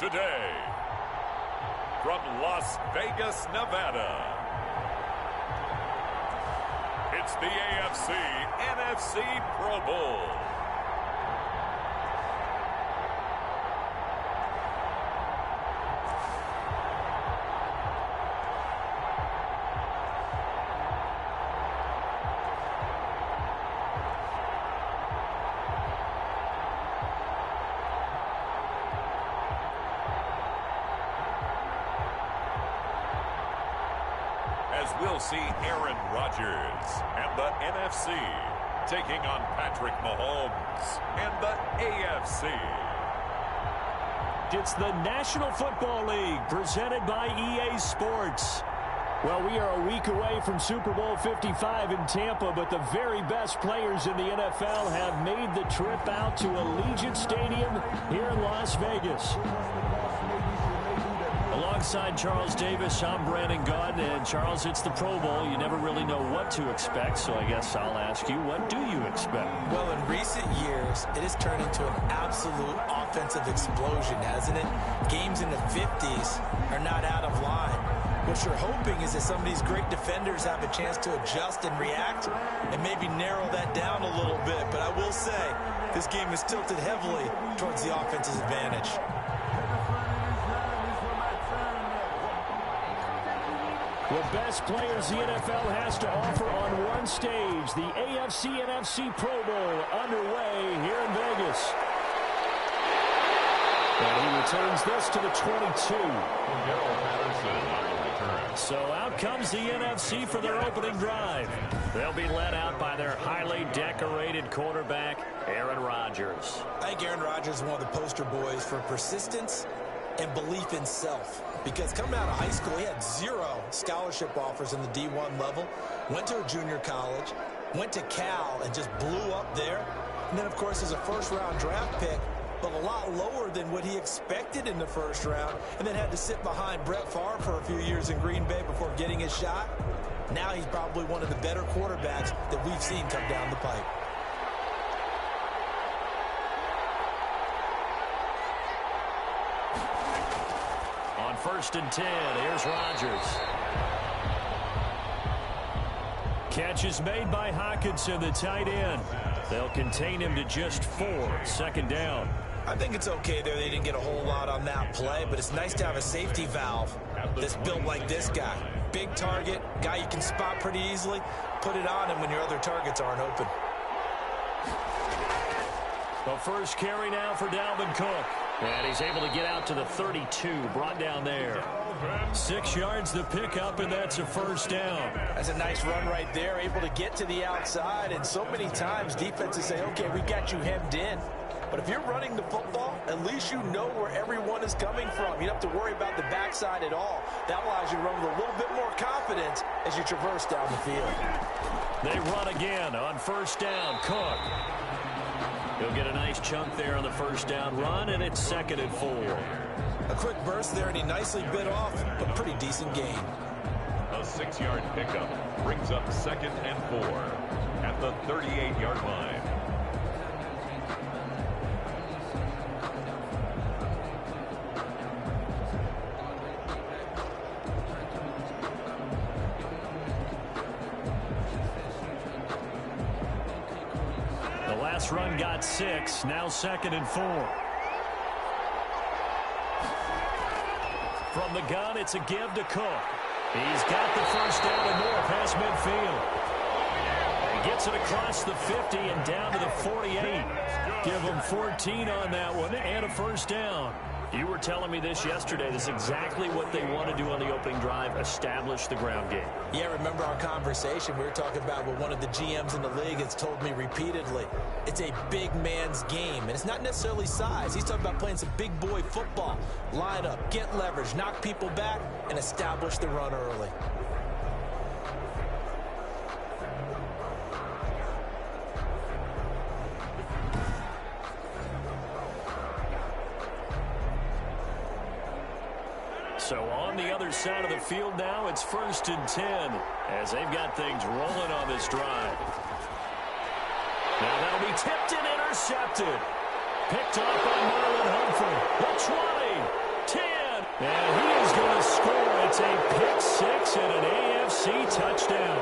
today, from Las Vegas, Nevada, it's the AFC-NFC Pro Bowl. As we'll see Aaron Rodgers and the NFC taking on Patrick Mahomes and the AFC. It's the National Football League presented by EA Sports. Well, we are a week away from Super Bowl 55 in Tampa, but the very best players in the NFL have made the trip out to Allegiant Stadium here in Las Vegas. Alongside Charles Davis, I'm Brandon Gaudin, and Charles, it's the Pro Bowl. You never really know what to expect, so I guess I'll ask you, what do you expect? Well, in recent years, it has turned into an absolute offensive explosion, hasn't it? Games in the 50s are not out of line. What you're hoping is that some of these great defenders have a chance to adjust and react and maybe narrow that down a little bit. But I will say, this game is tilted heavily towards the offense's advantage. The best players the NFL has to offer on one stage. The AFC-NFC Pro Bowl underway here in Vegas. And he returns this to the 22. So out comes the NFC for their opening drive. They'll be led out by their highly decorated quarterback, Aaron Rodgers. I think Aaron Rodgers is one of the poster boys for persistence and belief in self. Because coming out of high school, he had 0 scholarship offers in the D1 level, went to a junior college, went to Cal and just blew up there. And then, of course, as a first-round draft pick, but a lot lower than what he expected in the first round, and then had to sit behind Brett Favre for a few years in Green Bay before getting his shot. Now he's probably one of the better quarterbacks that we've seen come down the pipe. On 1st and 10, here's Rodgers. Catch is made by Hockenson, the tight end. They'll contain him to just 4. 2nd down. I think it's okay there. They didn't get a whole lot on that play, but it's nice to have a safety valve that's built like this guy. Big target, guy you can spot pretty easily. Put it on him when your other targets aren't open. The first carry now for Dalvin Cook. And he's able to get out to the 32, brought down there. 6 yards the pickup, and that's a 1st down. That's a nice run right there, able to get to the outside. And so many times defenses say, okay, we got you hemmed in. But if you're running the football, at least you know where everyone is coming from. You don't have to worry about the backside at all. That allows you to run with a little bit more confidence as you traverse down the field. They run again on 1st down. Cook. He'll get a nice chunk there on the 1st down run, and it's 2nd and 4. A quick burst there, and he nicely bit off a pretty decent gain. A 6-yard pickup brings up 2nd and 4 at the 38-yard line. Run got 6, now 2nd and 4. From the gun, it's a give to Cook. He's got the 1st down and more past midfield. He gets it across the 50 and down to the 48. Give him 14 on that one and a 1st down. You were telling me this yesterday. This is exactly what they want to do on the opening drive, establish the ground game. Yeah, remember our conversation. We were talking about what one of the GMs in the league has told me repeatedly. It's a big man's game, and it's not necessarily size. He's talking about playing some big boy football. Line up, get leverage, knock people back, and establish the run early. So on the other side of the field now, it's 1st and 10 as they've got things rolling on this drive. Now that'll be tipped and intercepted. Picked off by Marlon Humphrey. The 20. 10. And he is going to score. It's a pick six and an AFC touchdown.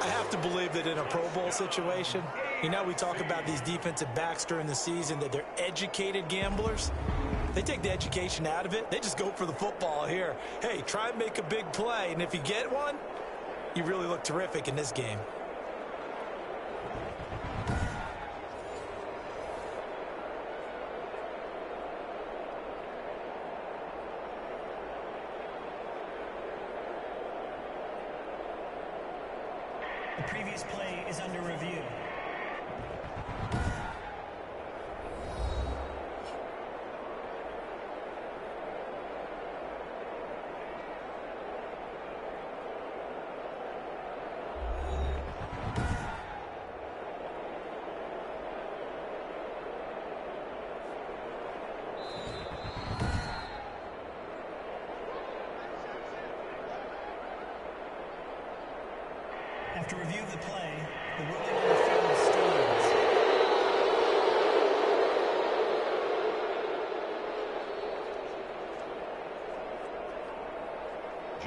I have to believe that in a Pro Bowl situation, you know, we talk about these defensive backs during the season, that they're educated gamblers. They take the education out of it. They just go for the football here. Hey, try and make a big play, and if you get one, you really look terrific in this game. The previous play is under review. After review of the play, the ruling on the field stands.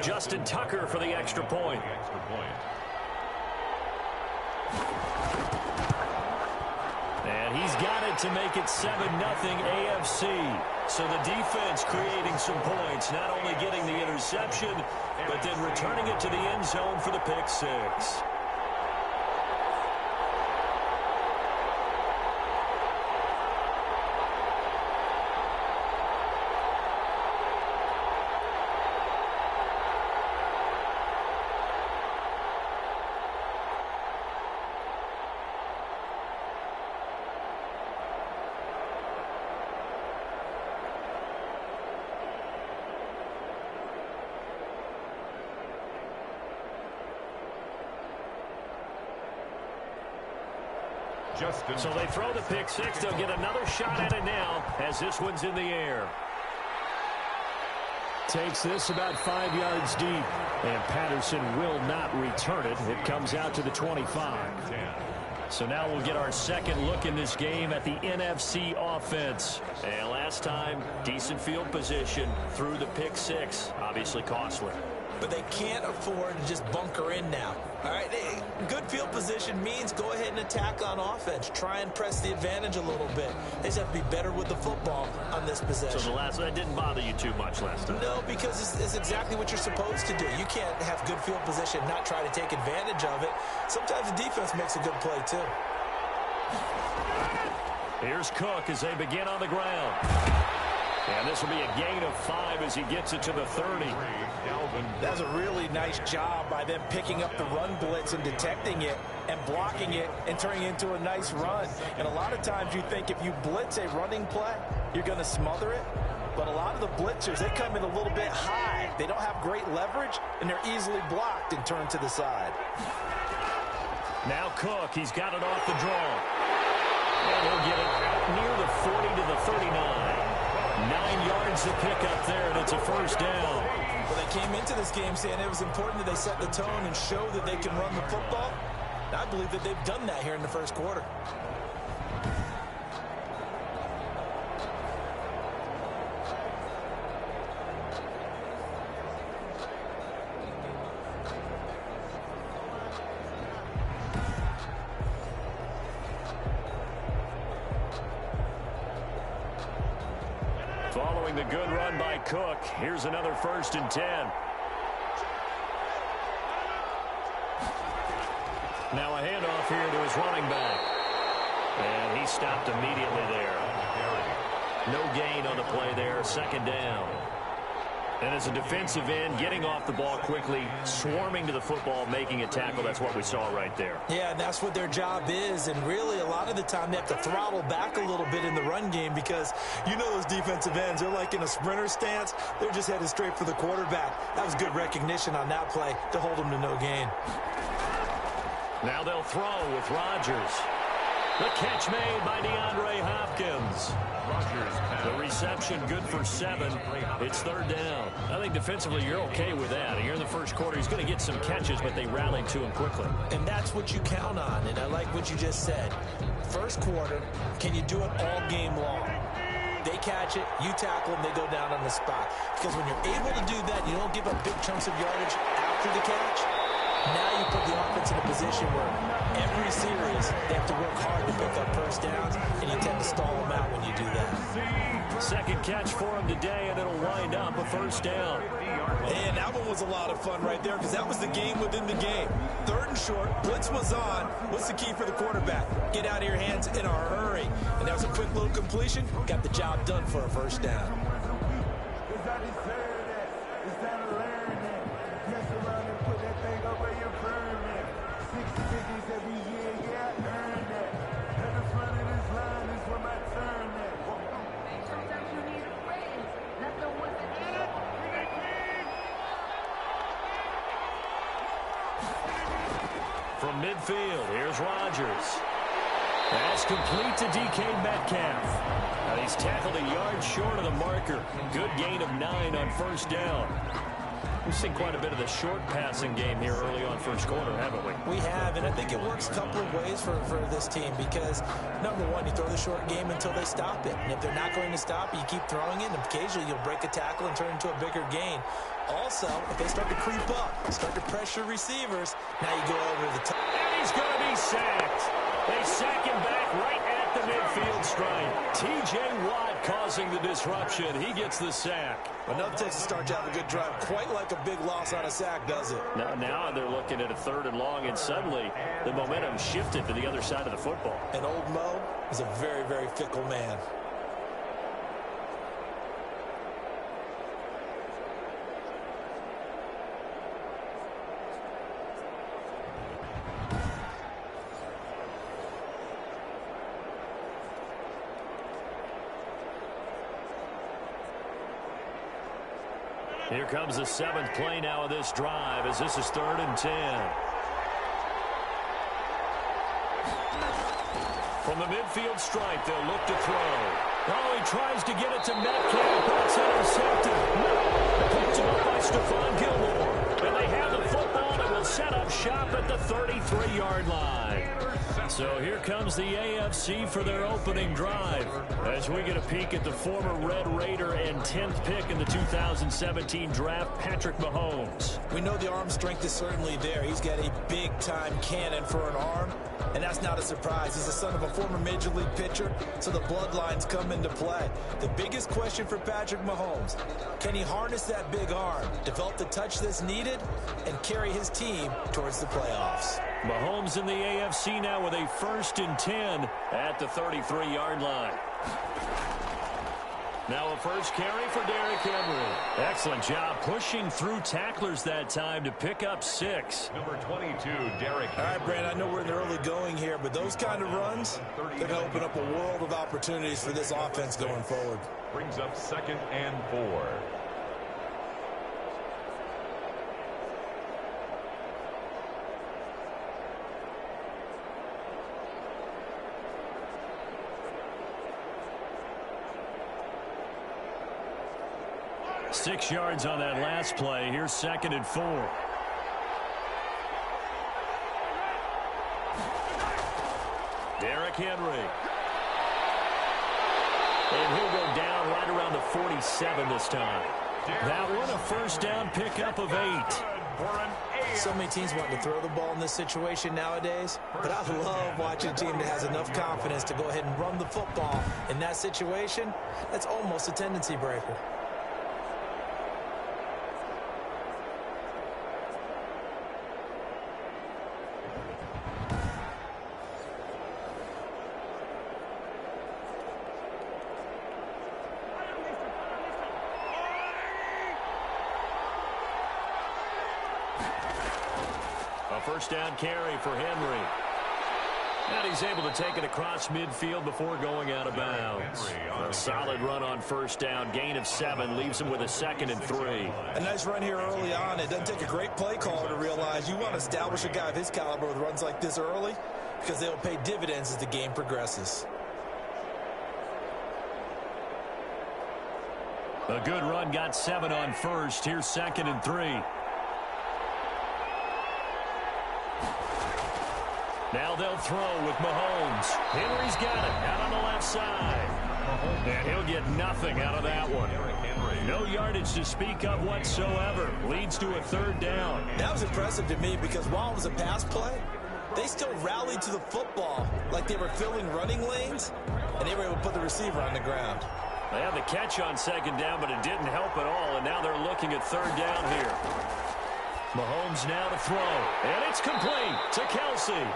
Justin Tucker for the extra point. And he's got it to make it 7-0 AFC. So the defense creating some points, not only getting the interception, but then returning it to the end zone for the pick six. So they throw the pick six. They'll get another shot at it now as this one's in the air. Takes this about 5 yards deep. And Patterson will not return it. It comes out to the 25. So now we'll get our second look in this game at the NFC offense. And last time, decent field position through the pick six. Obviously costly. But they can't afford to just bunker in now. All right, good field position means go ahead and attack on offense. Try and press the advantage a little bit. They just have to be better with the football on this possession. So that didn't bother you too much last time? No, because it's exactly what you're supposed to do. You can't have good field position and not try to take advantage of it. Sometimes the defense makes a good play, too. Here's Cook as they begin on the ground. And this will be a gain of 5 as he gets it to the 30. That's a really nice job by them picking up the run blitz and detecting it and blocking it and turning it into a nice run. And a lot of times you think if you blitz a running play, you're going to smother it. But a lot of the blitzers, they come in a little bit high. They don't have great leverage, and they're easily blocked and turned to the side. Now Cook, he's got it off the draw. And he'll get it near the 40 to the 39. 9 yards to pick up there, and it's a first down. Well, they came into this game saying it was important that they set the tone and show that they can run the football. I believe that they've done that here in the first quarter. Following the good run by Cook, here's another 1st and 10. Now a handoff here to his running back. And he stopped immediately there. No gain on the play there, 2nd down. And as a defensive end, getting off the ball quickly, swarming to the football, making a tackle, that's what we saw right there. Yeah, and that's what their job is. And really, a lot of the time, they have to throttle back a little bit in the run game because you know those defensive ends, they're like in a sprinter stance. They're just headed straight for the quarterback. That was good recognition on that play to hold them to no gain. Now they'll throw with Rodgers. The catch made by DeAndre Hopkins. The reception good for 7. It's 3rd down. I think defensively you're okay with that. Here in the first quarter, he's going to get some catches, but they rallied to him quickly. And that's what you count on, and I like what you just said. First quarter, can you do it all game long? They catch it, you tackle them, they go down on the spot. Because when you're able to do that, you don't give up big chunks of yardage after the catch. Now you put the offense in a position where every series they have to work hard to pick up first downs, and you tend to stall them out when you do that. Second catch for him today, and it'll wind up a first down. And that one was a lot of fun right there because that was the game within the game. Third and short, blitz was on. What's the key for the quarterback? Get out of your hands in a hurry. And that was a quick little completion. Got the job done for a first down. From midfield, here's Rodgers. Pass complete to DK Metcalf. Now he's tackled a yard short of the marker. Good gain of 9 on first down. We've seen quite a bit of the short passing game here early on first quarter, haven't we? We have, and I think it works a couple of ways for this team because, number one, you throw the short game until they stop it. And if they're not going to stop it, you keep throwing it, and occasionally you'll break a tackle and turn into a bigger gain. Also, if they start to creep up, start to pressure receivers, now you go over the top. And he's going to be sacked. They sack him back right at the midfield stripe. T.J. Watt causing the disruption. He gets the sack. Enough takes to start to have a good drive. Quite like a big loss on a sack, does it? Now they're looking at a 3rd and long, and suddenly the momentum shifted to the other side of the football. And old Mo is a very, very fickle man. Here comes the 7th play now of this drive as this is 3rd and 10. From the midfield stripe, they'll look to throw. Oh, he tries to get it to Metcalf, but it's intercepted. Picked up by Stephon Gilmore. And they have the football and will set up shop at the 33-yard line. So here comes the AFC for their opening drive as we get a peek at the former Red Raider and 10th pick in the 2017 draft, Patrick Mahomes. We know the arm strength is certainly there. He's got a big-time cannon for an arm, and that's not a surprise. He's the son of a former Major League pitcher, so the bloodlines come into play. The biggest question for Patrick Mahomes, can he harness that big arm, develop the touch that's needed, and carry his team towards the playoffs? Mahomes in the AFC now with a 1st and 10 at the 33-yard line. Now a first carry for Derrick Henry. Excellent job pushing through tacklers that time to pick up 6. Number 22, Derrick Henry. All right, Brandon, I know we're in the early going here, but those kind of runs, they're going to open up a world of opportunities for this offense going forward. Brings up 2nd and 4. Six yards on that last play. Here's 2nd and 4. Derrick Henry. And he'll go down right around the 47 this time. That one a first down pickup of 8. So many teams want to throw the ball in this situation nowadays, but I love watching a team that has enough confidence to go ahead and run the football. In that situation, that's almost a tendency breaker. First down carry for Henry. And he's able to take it across midfield before going out of bounds. A solid run on first down. Gain of 7 leaves him with a 2nd and 3. A nice run here early on. It doesn't take a great play caller to realize you want to establish a guy of his caliber with runs like this early because they'll pay dividends as the game progresses. A good run, got 7 on first. Here's 2nd and 3. Now they'll throw with Mahomes. Henry's got it out on the left side. And he'll get nothing out of that one. No yardage to speak of whatsoever. Leads to a third down. That was impressive to me because while it was a pass play, they still rallied to the football like they were filling running lanes, and they were able to put the receiver on the ground. They had the catch on second down, but it didn't help at all, and now they're looking at third down here. Mahomes now to throw, and it's complete to Kelce.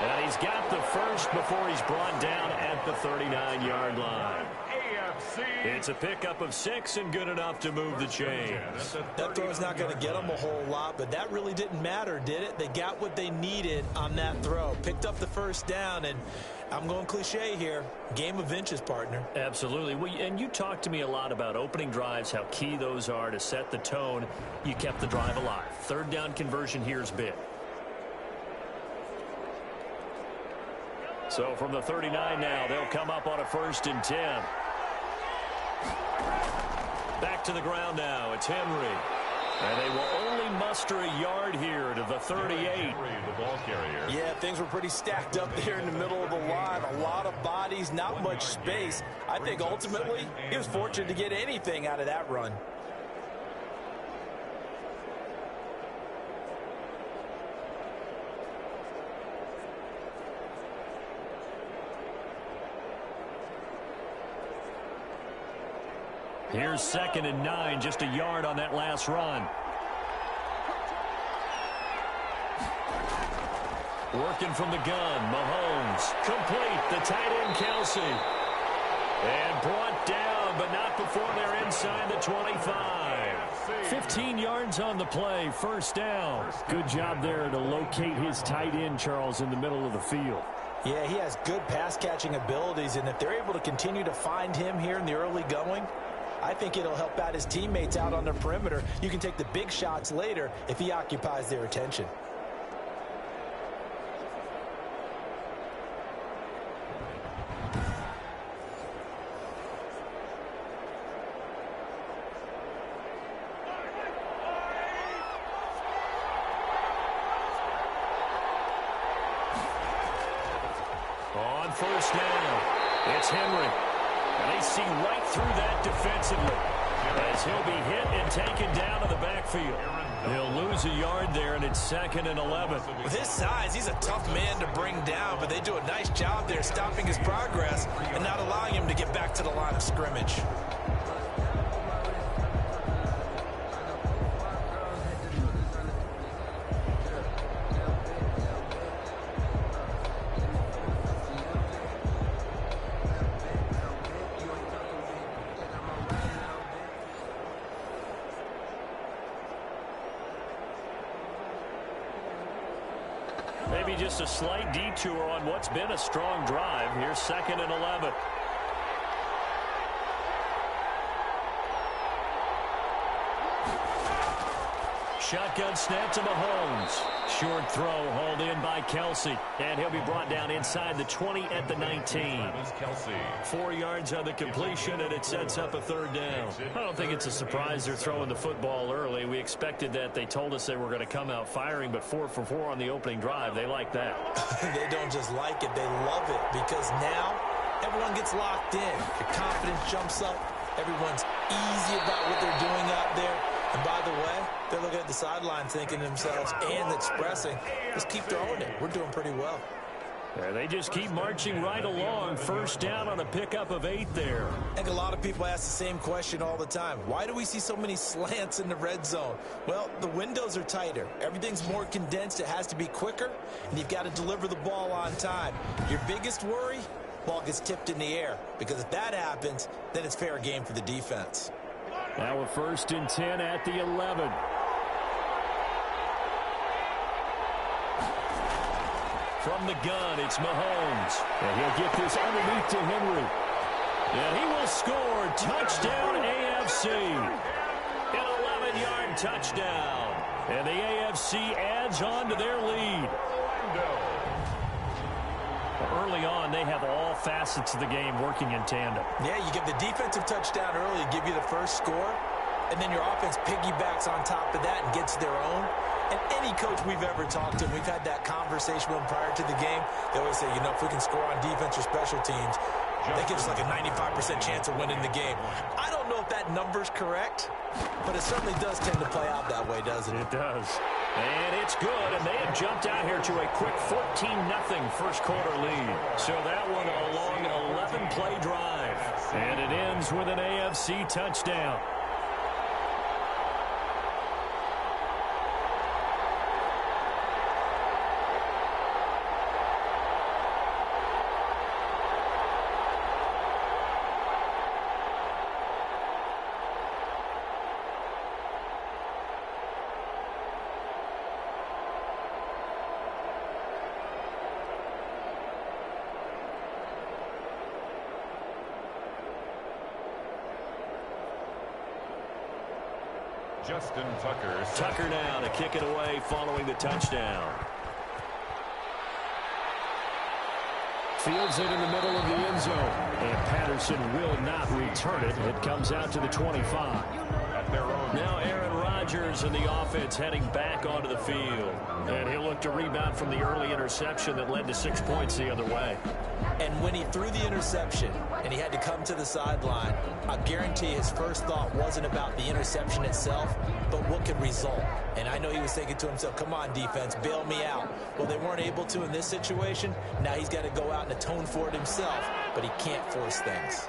And he's got the first before he's brought down at the 39-yard line. It's a pickup of 6 and good enough to move the chains. That throw's not going to get them a whole lot, but that really didn't matter, did it? They got what they needed on that throw. Picked up the first down, and I'm going cliche here. Game of inches, partner. Absolutely. Well, and you talked to me a lot about opening drives, how key those are to set the tone. You kept the drive alive. Third down conversion here is big. So from the 39 now, they'll come up on a 1st and 10. Back to the ground now. It's Henry. And they will only muster a yard here to the 38. The ball carrier. Yeah, things were pretty stacked up there in the middle of the line. A lot of bodies, not much space. I think ultimately he was fortunate to get anything out of that run. Here's 2nd and 9, just a yard on that last run. Working from the gun, Mahomes. Complete, the tight end, Kelce. And brought down, but not before they're inside the 25. 15 yards on the play, first down. Good job there to locate his tight end, Charles, in the middle of the field. Yeah, he has good pass-catching abilities, and if they're able to continue to find him here in the early going, I think it'll help out his teammates out on the perimeter. You can take the big shots later if he occupies their attention. On first down, it's Henry. And they see right through that defensively as he'll be hit and taken down to the backfield. He'll lose a yard there, and it's 2nd and 11. With his size, he's a tough man to bring down, but they do a nice job there stopping his progress and not allowing him to get back to the line of scrimmage. Maybe just a slight detour on what's been a strong drive. Here's 2nd and 11. Shotgun snap to Mahomes. Short throw hauled in by Kelce. And he'll be brought down inside the 20 at the 19. 4 yards on the completion, and it sets up a third down. I don't think it's a surprise they're throwing the football early. We expected that. They told us they were going to come out firing, but 4 for 4 on the opening drive. They like that. They don't just like it, they love it, because now everyone gets locked in. Your confidence jumps up. Everyone's easy about what they're doing out there. And by the way, they're looking at the sideline thinking to themselves and expressing, just keep throwing it. We're doing pretty well. Yeah, they just keep marching right along. First down on a pickup of 8 there. I think a lot of people ask the same question all the time. Why do we see so many slants in the red zone? Well, the windows are tighter. Everything's more condensed. It has to be quicker, and you've got to deliver the ball on time. Your biggest worry? Ball gets tipped in the air, because if that happens, then it's fair game for the defense. Now a 1st and 10 at the 11. From the gun, it's Mahomes. And he'll get this underneath to Henry. And he will score. Touchdown, AFC. An 11-yard touchdown. And the AFC adds on to their lead. Early on, they have all facets of the game working in tandem. Yeah, you give the defensive touchdown early, give you the first score, and then your offense piggybacks on top of that and gets their own. And any coach we've ever talked to, we've had that conversation with them prior to the game, they always say, you know, if we can score on defense or special teams, That gives like a 95% chance of winning the game. I don't know if that number's correct, but it certainly does tend to play out that way, doesn't it? It does. And it's good, and they have jumped out here to a quick 14-0 first quarter lead. So that one a long 11-play drive. And it ends with an AFC touchdown. Justin Tucker. Tucker now to kick it away following the touchdown. Fields it in the middle of the end zone. And Patterson will not return it. It comes out to the 25. At their own. Now Aaron Rodgers and the offense heading back onto the field. And he'll look to rebound from the early interception that led to 6 points the other way. And when he threw the interception and he had to come to the sideline, I guarantee his first thought wasn't about the interception itself, but what could result. And I know he was thinking to himself, come on, defense, bail me out. Well, they weren't able to in this situation. Now he's got to go out and atone for it himself, but he can't force things.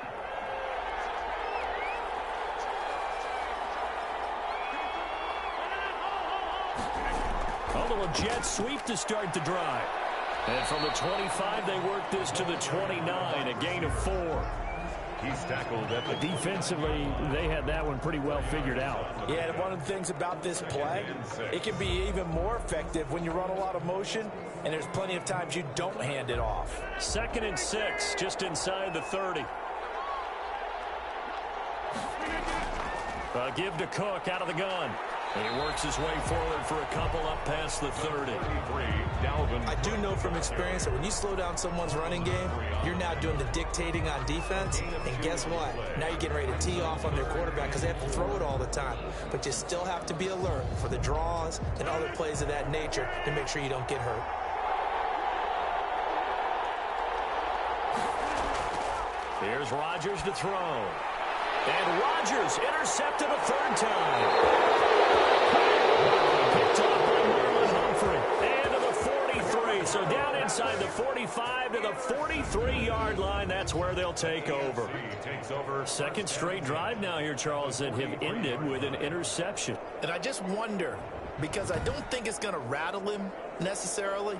A little jet sweep to start the drive. And from the 25, they work this to the 29, a gain of 4. He's tackled at the Defensively, they had that one pretty well figured out. Yeah, and one of the things about this play, it can be even more effective when you run a lot of motion, and there's plenty of times you don't hand it off. 2nd and 6, just inside the 30. Give to Cook out of the gun. And he works his way forward for a couple up past the 30. I do know from experience that when you slow down someone's running game, you're now doing the dictating on defense. And guess what? Now you're getting ready to tee off on their quarterback because they have to throw it all the time. But you still have to be alert for the draws and other plays of that nature to make sure you don't get hurt. Here's Rodgers to throw. And Rodgers intercepted a 3rd time. Picked off by Marlon Humphrey. And to the 43. So down inside the 45 to the 43-yard line. That's where they'll take over. Second straight drive now here, Charles, that have ended with an interception. And I just wonder, because I don't think it's going to rattle him necessarily,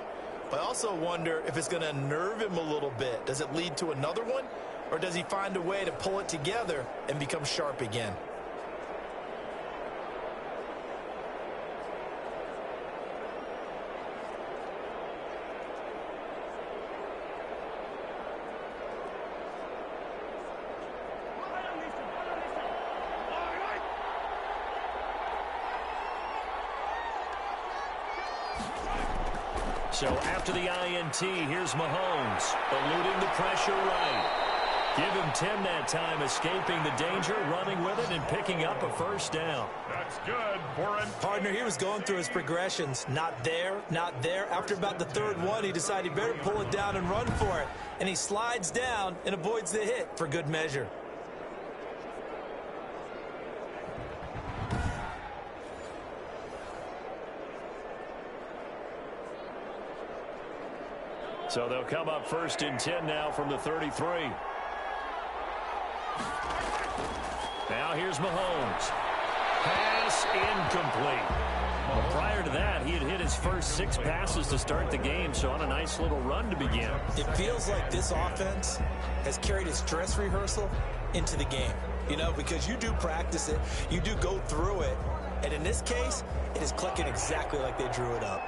but I also wonder if it's going to unnerve him a little bit. Does it lead to another one? Or does he find a way to pull it together and become sharp again? So after the INT, here's Mahomes, eluding the pressure right. Give him 10 that time, escaping the danger, running with it, and picking up a 1st down. That's good for him. Partner, he was going through his progressions. Not there, not there. After about the 3rd one, he decided he better pull it down and run for it. And he slides down and avoids the hit for good measure. So they'll come up 1st and 10 now from the 33. Now here's Mahomes. Pass incomplete. Well, prior to that, he had hit his first 6 passes to start the game, so on a nice little run to begin. It feels like this offense has carried its dress rehearsal into the game. You know, because you do practice it, you do go through it, and in this case, it is clicking exactly like they drew it up.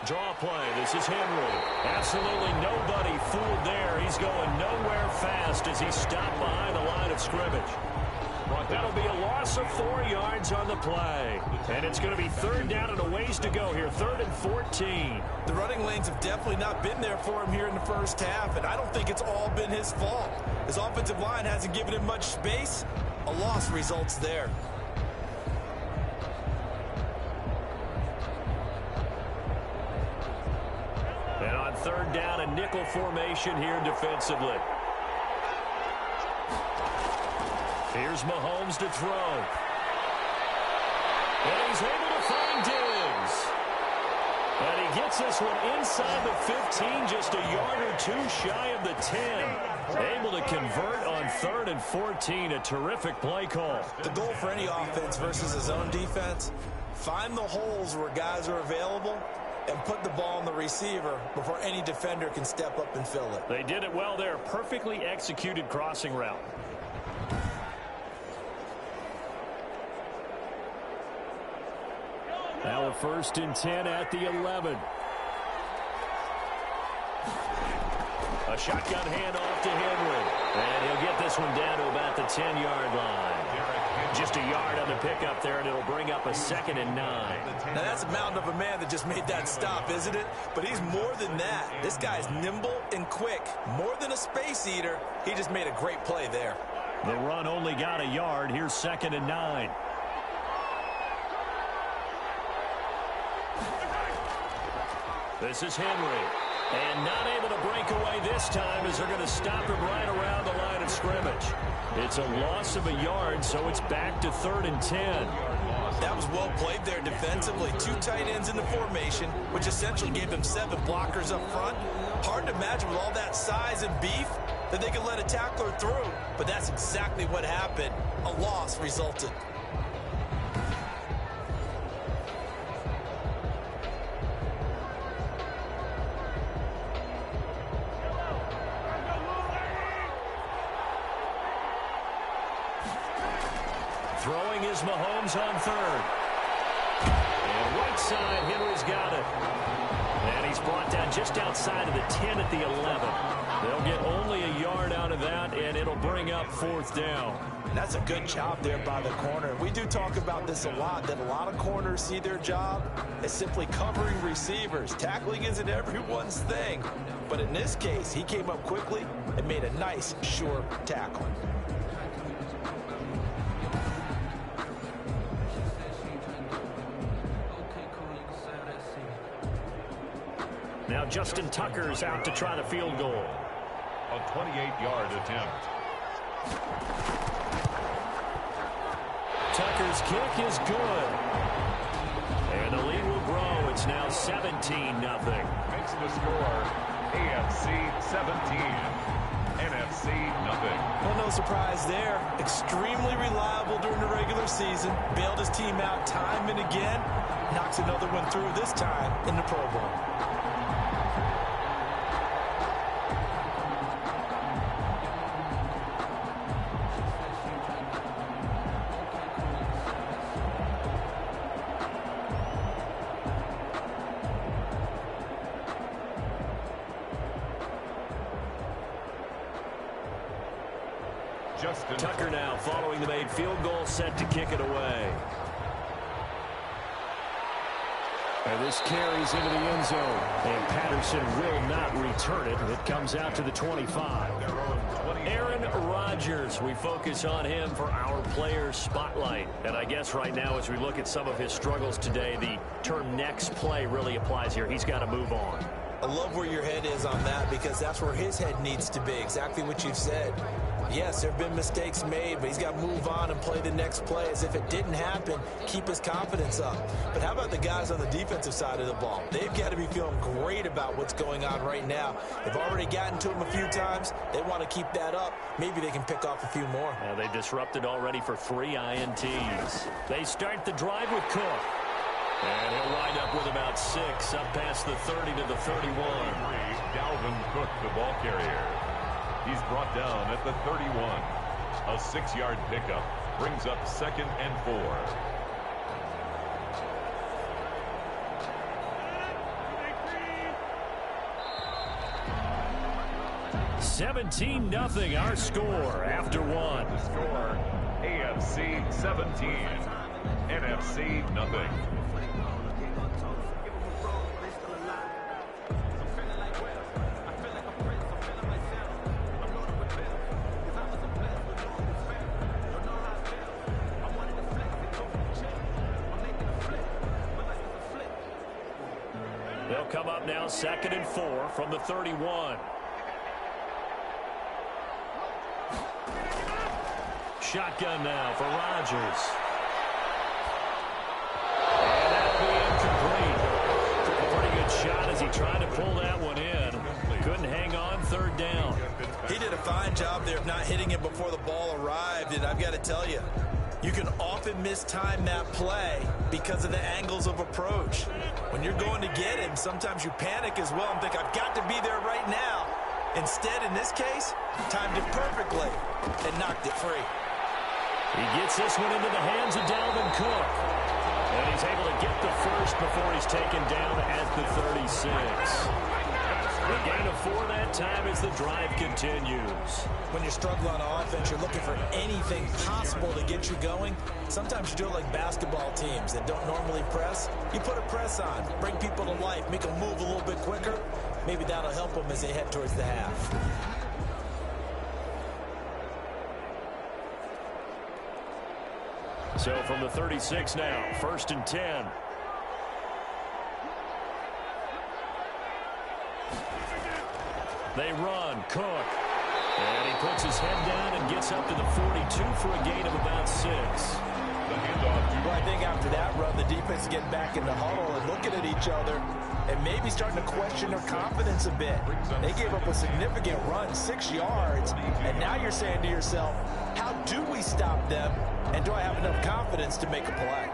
Draw play. This is Henry. Absolutely nobody fooled there. He's going nowhere fast as he's stopped behind the line of scrimmage. That'll be a loss of 4 yards on the play. And it's going to be 3rd down and a ways to go here. 3rd and 14. The running lanes have definitely not been there for him here in the first half, and I don't think it's all been his fault. His offensive line hasn't given him much space. A loss results there. third down and nickel formation here defensively. Here's Mahomes to throw. And he's able to find Diggs. And he gets this one inside the 15, just a yard or two shy of the 10. Able to convert on 3rd and 14. A terrific play call. The goal for any offense versus his own defense, find the holes where guys are available and put the ball on the receiver before any defender can step up and fill it. They did it well there. Perfectly executed crossing route. Now a 1st and 10 at the 11. A shotgun handoff to Henry. And he'll get this one down to about the 10-yard line. Just a yard on the pickup there, and it'll bring up a 2nd and 9. Now that's a mountain of a man that just made that stop, isn't it? But he's more than that. This guy's nimble and quick. More than a space eater. He just made a great play there. The run only got a yard. Here's 2nd and 9. This is Henry. And not able to break away this time as they're going to stop him right around the line of scrimmage. It's a loss of a yard, so it's back to 3rd and 10. That was well played there defensively. 2 tight ends in the formation, which essentially gave them 7 blockers up front. Hard to imagine with all that size and beef that they could let a tackler through. But that's exactly what happened. A loss resulted. Throwing is Mahomes on 3rd. And right side, Henry's got it. And he's brought down just outside of the 10 at the 11. They'll get only a yard out of that, and it'll bring up 4th down. That's a good job there by the corner. We do talk about this a lot, that a lot of corners see their job as simply covering receivers. Tackling isn't everyone's thing. But in this case, he came up quickly and made a nice, sure tackle. Now Justin Tucker's out to try the field goal. A 28-yard attempt. Tucker's kick is good. And the lead will grow. It's now 17-0. Makes the score AFC 17. NFC nothing. Well, no surprise there. Extremely reliable during the regular season. Bailed his team out time and again. Knocks another one through this time in the Pro Bowl. Tucker now following the made field goal, set to kick it away. And this carries into the end zone. And Patterson will not return it. It comes out to the 25. Aaron Rodgers, we focus on him for our player spotlight. And I guess right now as we look at some of his struggles today, the term next play really applies here. He's got to move on. I love where your head is on that because that's where his head needs to be. Exactly what you've said. Yes, there have been mistakes made, but he's got to move on and play the next play as if it didn't happen, keep his confidence up. But how about the guys on the defensive side of the ball? They've got to be feeling great about what's going on right now. They've already gotten to him a few times. They want to keep that up. Maybe they can pick off a few more. Now they disrupted already for 3 INTs. They start the drive with Cook. And he'll wind up with about 6 up past the 30 to the 31. Dalvin Cook, the ball carrier. He's brought down at the 31. A 6-yard pickup brings up 2nd and 4. $17-0 our score after 1. The score AFC 17. NFC nothing. come up now 2nd and 4 from the 31. Shotgun now for Rodgers. And that'll be incomplete. Took a pretty good shot as he tried to pull that one in. Couldn't hang on 3rd down. He did a fine job there of not hitting it before the ball arrived, and I've got to tell you, you can often mistime that play because of the angles of approach. When you're going to get him, sometimes you panic as well and think, I've got to be there right now. Instead, in this case, timed it perfectly and knocked it free. He gets this one into the hands of Dalvin Cook. And he's able to get the first before he's taken down at the 36. A gain of 4 that time as the drive continues. When you're struggling on offense, you're looking for anything possible to get you going. Sometimes you do it like basketball teams that don't normally press. You put a press on, bring people to life, make them move a little bit quicker. Maybe that'll help them as they head towards the half. So from the 36 now, 1st and 10. They run, Cook. And he puts his head down and gets up to the 42 for a gain of about 6. Well, I think after that run, the defense is getting back in the huddle and looking at each other and maybe starting to question their confidence a bit. They gave up a significant run, 6 yards, and now you're saying to yourself, how do we stop them, and do I have enough confidence to make a play?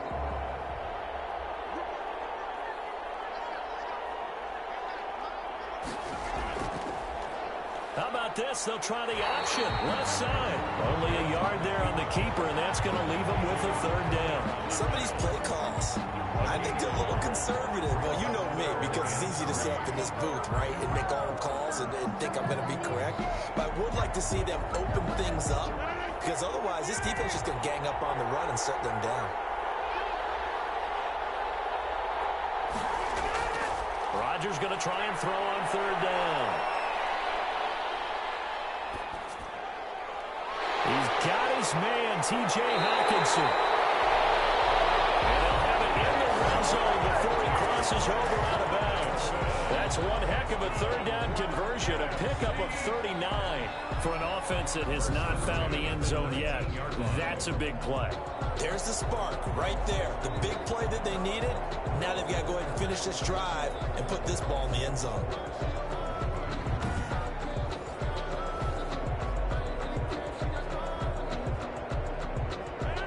How about this? They'll try the option. Left side. Only a yard there on the keeper, and that's going to leave them with a 3rd down. Some of these play calls, I think they're a little conservative. Well, you know me, because it's easy to sit up in this booth, right, and make all the calls and think I'm going to be correct. But I would like to see them open things up, because otherwise this defense is going to gang up on the run and shut them down. Rodgers going to try and throw on 3rd down. He's got his man, T.J. Hockenson. And he'll have it in the red zone before he crosses over out of bounds. That's one heck of a 3rd down conversion, a pickup of 39 for an offense that has not found the end zone yet. That's a big play. There's the spark right there. The big play that they needed. Now they've got to go ahead and finish this drive and put this ball in the end zone.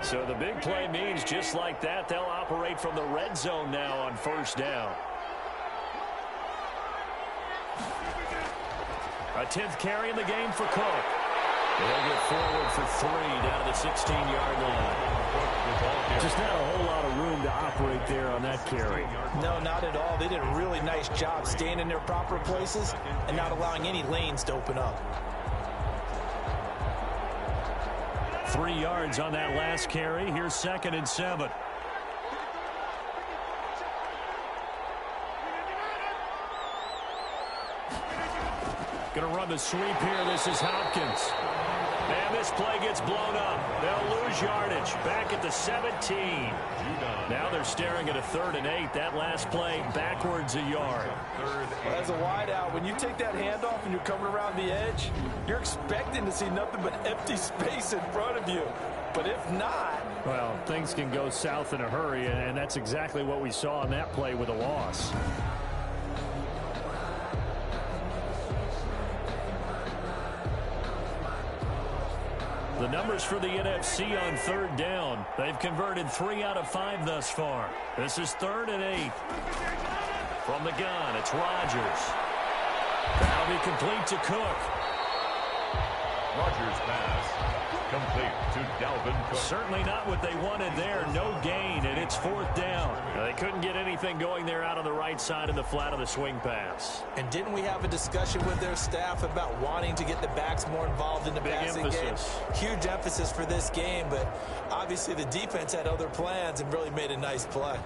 So the big play means just like that, they'll operate from the red zone now on 1st down. A 10th carry in the game for Cook. They'll get forward for 3 down to the 16-yard line. Just not a whole lot of room to operate there on that carry. No, not at all. They did a really nice job staying in their proper places and not allowing any lanes to open up. 3 yards on that last carry. Here's 2nd and 7. Going to run the sweep here. This is Hopkins. And this play gets blown up. They'll lose yardage. Back at the 17. Now they're staring at a 3rd and 8. That last play backwards a yard. Well, as a wideout, when you take that handoff and you're coming around the edge, you're expecting to see nothing but empty space in front of you. But if not... Well, things can go south in a hurry, and that's exactly what we saw on that play with a loss. The numbers for the NFC on 3rd down. They've converted 3 out of 5 thus far. This is 3rd and 8. From the gun, it's Rodgers. That'll be complete to Cook. Rodgers pass complete to Dalvin Cook. Certainly not what they wanted there. No gain, and it's 4th down. They couldn't get anything going there out on the right side of the flat of the swing pass. And didn't we have a discussion with their staff about wanting to get the backs more involved in the passing game? Huge emphasis for this game, but obviously the defense had other plans and really made a nice play.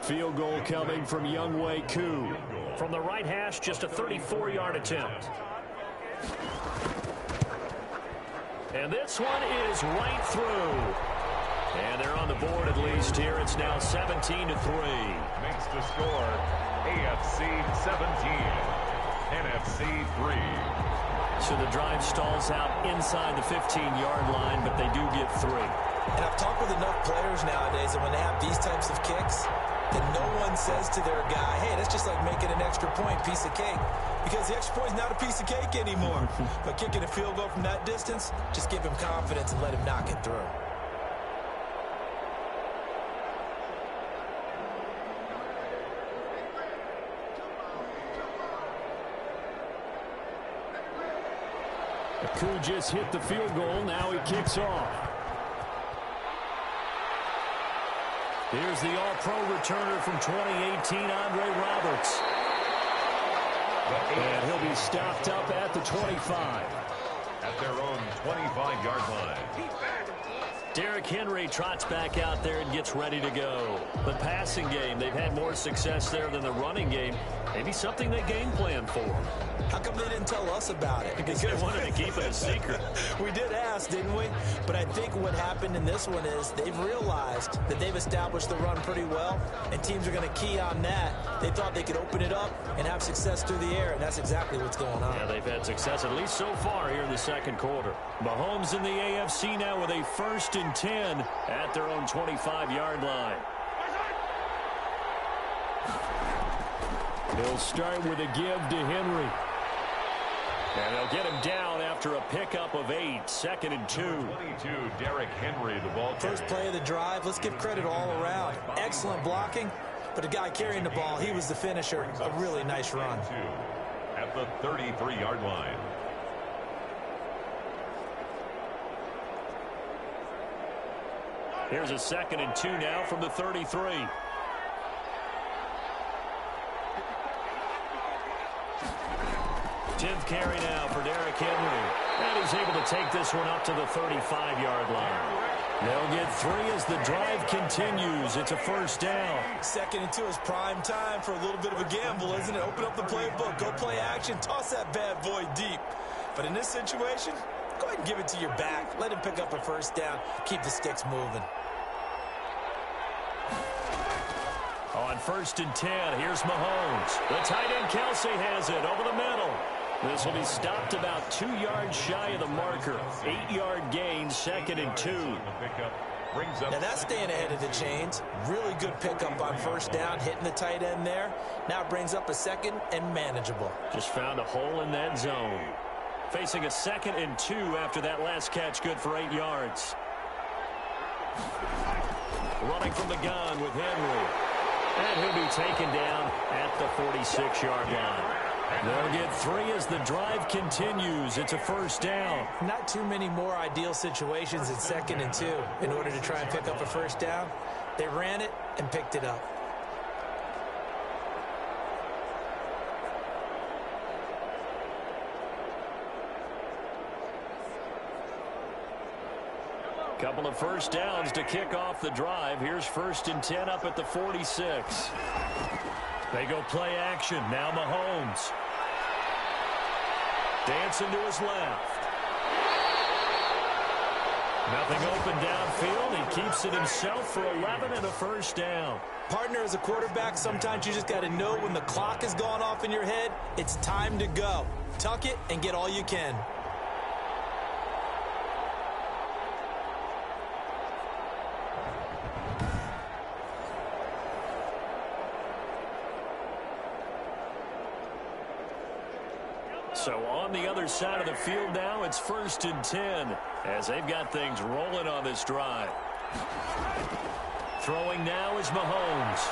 Field goal coming from Younghoe Koo. From the right hash, just a 34-yard attempt. And this one is right through. And they're on the board at least here. It's now 17-3. Makes the score AFC 17, NFC 3. So the drive stalls out inside the 15-yard line, but they do get 3. And I've talked with enough players nowadays that when they have these types of kicks, that no one says to their guy, hey, that's just like making an extra point, piece of cake. Because the extra point is not a piece of cake anymore. But kicking a field goal from that distance, just give him confidence and let him knock it through. Koo just hit the field goal. Now he kicks off. Here's the all-pro returner from 2018, Andre Roberts. And he'll be stopped up at the 25. At their own 25-yard line. Derrick Henry trots back out there and gets ready to go. The passing game, they've had more success there than the running game. Maybe something they game plan for. How come they didn't tell us about it? Because they wanted to keep it a secret. We did ask, didn't we? But I think what happened in this one is they've realized that they've established the run pretty well, and teams are going to key on that. They thought they could open it up and have success through the air, and that's exactly what's going on. Yeah, they've had success at least so far here in the second quarter. Mahomes in the AFC now with a 1st and 10 at their own 25-yard line. They'll start with a give to Henry. And they'll get him down after a pickup of 8, 2nd and 2. 22, Derrick Henry, the ball carrier. First play of the drive, let's give credit all around. Excellent blocking, but the guy carrying the ball, he was the finisher. A really nice run. At the 33-yard line. Here's a 2nd and 2 now from the 33. Tenth carry now for Derrick Henry. And he's able to take this one up to the 35-yard line. They'll get 3 as the drive continues. It's a 1st down. 2nd and 2 is prime time for a little bit of a gamble, isn't it? Open up the playbook, go play action, toss that bad boy deep. But in this situation, go ahead and give it to your back. Let him pick up a 1st down. Keep the sticks moving. On 1st and 10, here's Mahomes. The tight end Kelsey has it over the middle. This will be stopped about 2 yards shy of the marker. 8-yard gain, 2nd and 2. Now that's staying ahead of the chains. Really good pickup on 1st down, hitting the tight end there. Now it brings up a 2nd and manageable. Just found a hole in that zone. Facing a 2nd and 2 after that last catch, good for 8 yards. Running from the gun with Henry. And he'll be taken down at the 46-yard line. They'll get 3 as the drive continues. It's a 1st down. Not too many more ideal situations at 2nd and 2 in order to try and pick up a 1st down. They ran it and picked it up. Couple of 1st downs to kick off the drive. Here's 1st and 10 up at the 46. They go play action. Now Mahomes. Dancing to his left. Nothing open downfield. He keeps it himself for 11 and a 1st down. Partner, as a quarterback, sometimes you just got to know when the clock has gone off in your head, it's time to go. Tuck it and get all you can. So on the other side of the field now, it's 1st and 10 as they've got things rolling on this drive. Throwing now is Mahomes.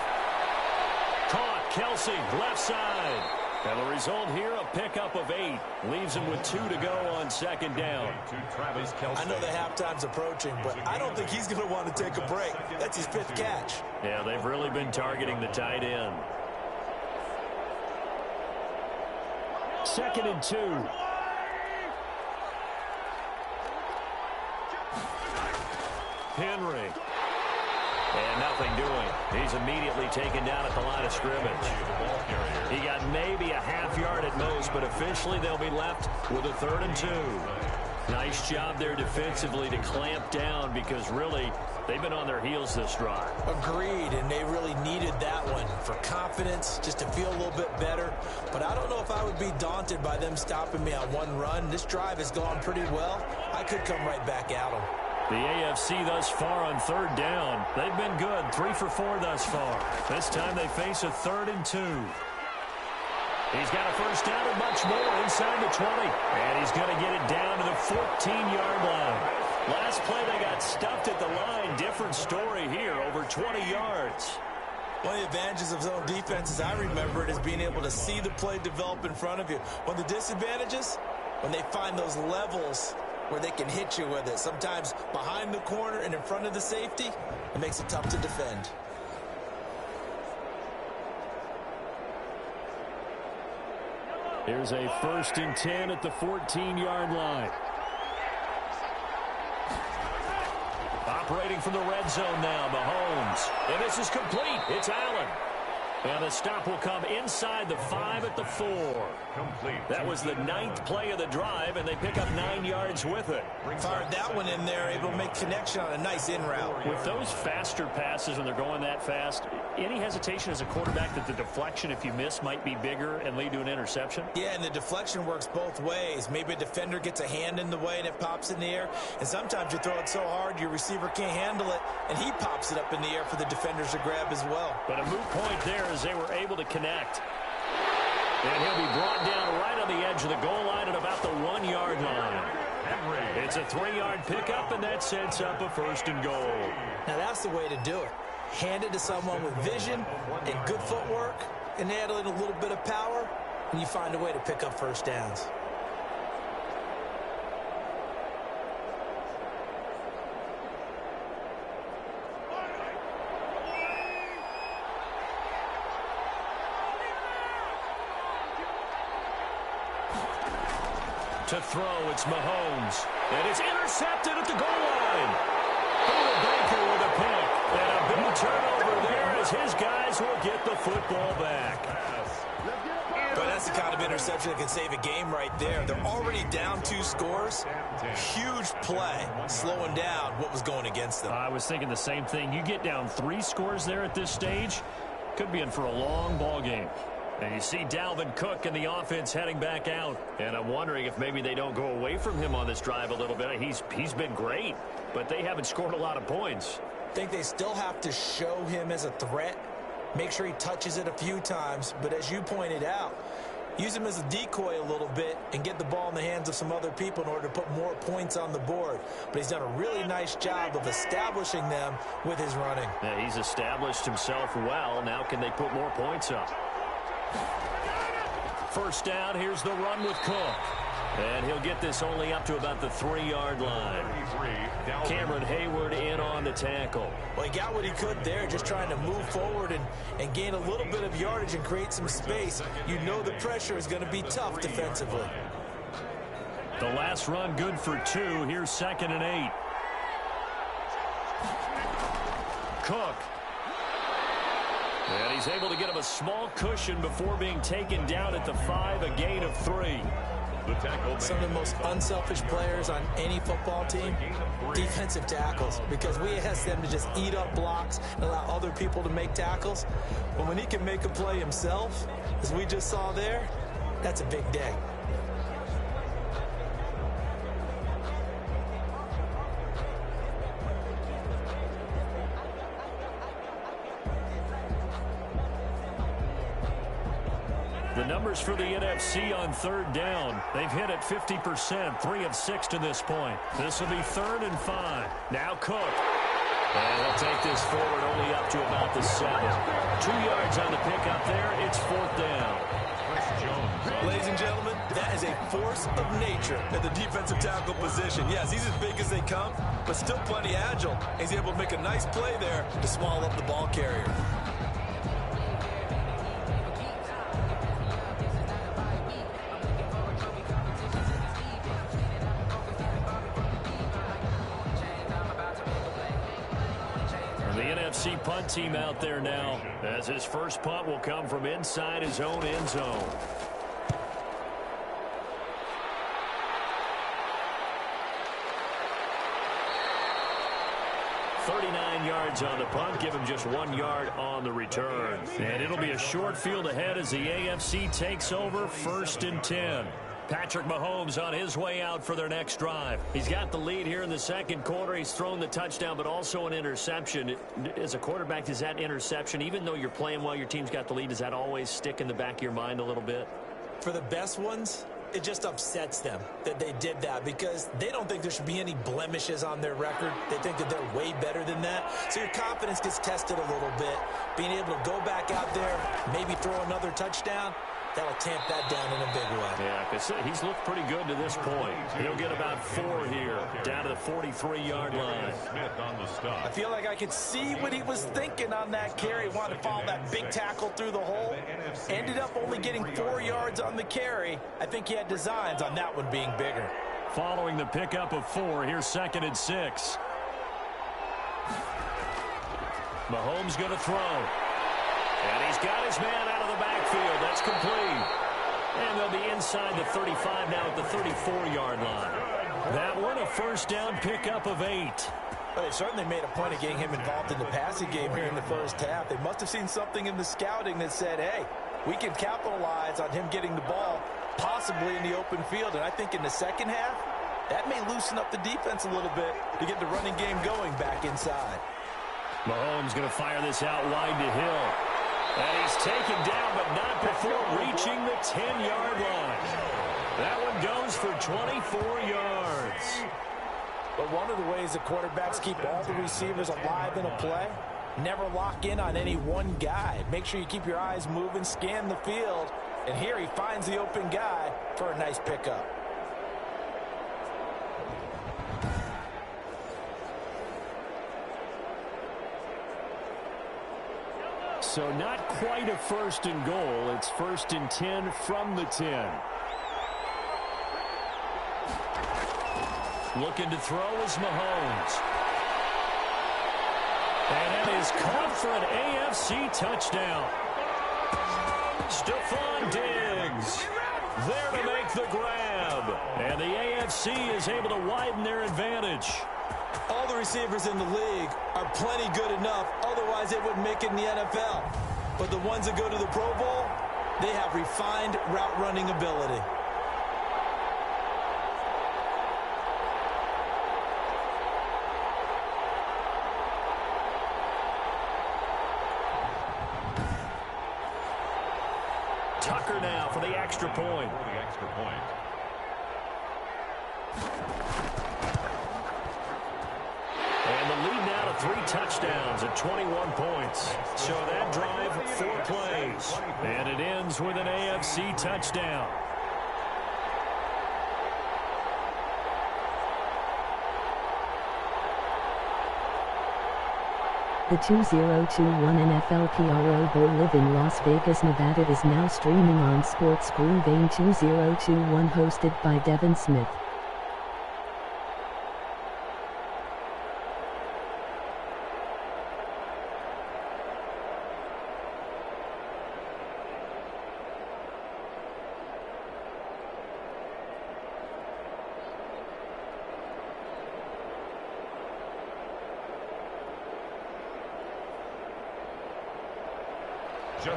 Caught, Kelsey, left side. And the result here, a pickup of 8. Leaves him with 2 to go on 2nd down. I know the halftime's approaching, but I don't think he's going to want to take a break. That's his 5th catch. Yeah, they've really been targeting the tight end. 2nd and 2. Henry. And nothing doing. He's immediately taken down at the line of scrimmage. He got maybe a half yard at most, but officially they'll be left with a 3rd and 2. Nice job there defensively to clamp down because really they've been on their heels this drive. Agreed, and they really needed that one for confidence, just to feel a little bit better. But I don't know if I would be daunted by them stopping me on one run. This drive has gone pretty well. I could come right back at them. The AFC thus far on third down. They've been good, 3 for 4 thus far. This time they face a 3rd and 2. He's got a first down and much more inside the 20. And he's going to get it down to the 14-yard line. Last play they got stuffed at the line. Different story here, over 20 yards. One of the advantages of zone defense, as I remember it, is being able to see the play develop in front of you. One of the disadvantages, when they find those levels where they can hit you with it. Sometimes behind the corner and in front of the safety, it makes it tough to defend. Here's a 1st and 10 at the 14-yard line. Operating from the red zone now, Mahomes. And this is complete. It's Allen. And the stop will come inside the 5 at the 4. Complete. That was the 9th play of the drive, and they pick up 9 yards with it. Fired that one in there, able to make connection on a nice in route. With those faster passes when they're going that fast, any hesitation as a quarterback that the deflection, if you miss, might be bigger and lead to an interception? Yeah, and the deflection works both ways. Maybe a defender gets a hand in the way and it pops in the air. And sometimes you throw it so hard your receiver can't handle it, and he pops it up in the air for the defenders to grab as well. But a moot point there as they were able to connect. And he'll be brought down right on the edge of the goal line at about the 1-yard line. It's a 3-yard pickup, and that sets up a 1st and goal. Now that's the way to do it. Hand it to someone with vision and good footwork, and add in a little bit of power, and you find a way to pick up first downs. To throw, it's Mahomes. And it's intercepted at the goal line. Odell Baker with a pick. And a big turnover there as his guys will get the football back. But that's the kind of interception that can save a game right there. They're already down 2 scores. Huge play, slowing down what was going against them. I was thinking the same thing. You get down 3 scores there at this stage, could be in for a long ball game. And you see Dalvin Cook and the offense heading back out. And I'm wondering if maybe they don't go away from him on this drive a little bit. He's been great, but they haven't scored a lot of points. I think they still have to show him as a threat. Make sure he touches it a few times. But as you pointed out, use him as a decoy a little bit and get the ball in the hands of some other people in order to put more points on the board. But he's done a really nice job of establishing them with his running. Yeah, he's established himself well. Now can they put more points up? First down, here's the run with Cook. And he'll get this only up to about the 3-yard line. Cameron Hayward in on the tackle. Well, he got what he could there, just trying to move forward and gain a little bit of yardage and create some space. You know the pressure is going to be tough defensively. The last run good for 2. Here's 2nd and 8. Cook. And he's able to get him a small cushion before being taken down at the 5, a gain of 3. Some of the most unselfish players on any football team, defensive tackles, because we ask them to just eat up blocks and allow other people to make tackles. But when he can make a play himself, as we just saw there, that's a big day. The numbers for the NFC on 3rd down. They've hit it 50%, 3 of 6 to this point. This will be 3rd and 5. Now Cook. And he'll take this forward only up to about the 7. 2 yards on the pickup there. It's 4th down. Ladies and gentlemen, that is a force of nature at the defensive tackle position. Yes, he's as big as they come, but still plenty agile. He's able to make a nice play there to swallow up the ball carrier. The NFC punt team out there now, as his first punt will come from inside his own end zone. 39 yards on the punt, give him just 1 yard on the return. And it'll be a short field ahead as the AFC takes over, 1st and 10. Patrick Mahomes on his way out for their next drive. He's got the lead here in the second quarter. He's thrown the touchdown, but also an interception. As a quarterback, does that interception, even though you're playing while your team's got the lead, does that always stick in the back of your mind a little bit? For the best ones, it just upsets them that they did that because they don't think there should be any blemishes on their record. They think that they're way better than that. So your confidence gets tested a little bit. Being able to go back out there, maybe throw another touchdown, that'll tamp that down in a big way. Yeah, because he's looked pretty good to this point. He'll get about 4 here, down to the 43-yard line. Smith on the stop. I feel like I could see what he was thinking on that carry. Wanted to follow that big tackle through the hole. Ended up only getting 4 yards on the carry. I think he had designs on that one being bigger. Following the pickup of 4, here's 2nd and 6. Mahomes going to throw. And he's got his man out of the backfield. That's complete. And they'll be inside the 35 now at the 34-yard line. That one, a first down pickup of 8. But they certainly made a point of getting him involved in the passing game here in the first half. They must have seen something in the scouting that said, hey, we can capitalize on him getting the ball possibly in the open field. And I think in the second half, that may loosen up the defense a little bit to get the running game going back inside. Mahomes going to fire this out wide to Hill. And he's taken down, but not before reaching the 10-yard line. That one goes for 24 yards. But one of the ways the quarterbacks keep all the receivers alive in a play, never lock in on any one guy. Make sure you keep your eyes moving, scan the field. And here he finds the open guy for a nice pickup. So not quite a 1st and goal. It's 1st and 10 from the 10. Looking to throw is Mahomes. And it is caught for an AFC touchdown. Stephon Diggs there to make the grab. And the AFC is able to widen their advantage. All the receivers in the league are plenty good enough, otherwise they wouldn't make it in the NFL. But the ones that go to the Pro Bowl, they have refined route running ability. Tucker now for the extra point. And the lead now to 3 touchdowns at 21 points. So that drive, 4 plays. And it ends with an AFC touchdown. The 2021 NFL Pro Bowl Live in Las Vegas, Nevada is now streaming on Sports Groovane 2021, hosted by Devin Smith.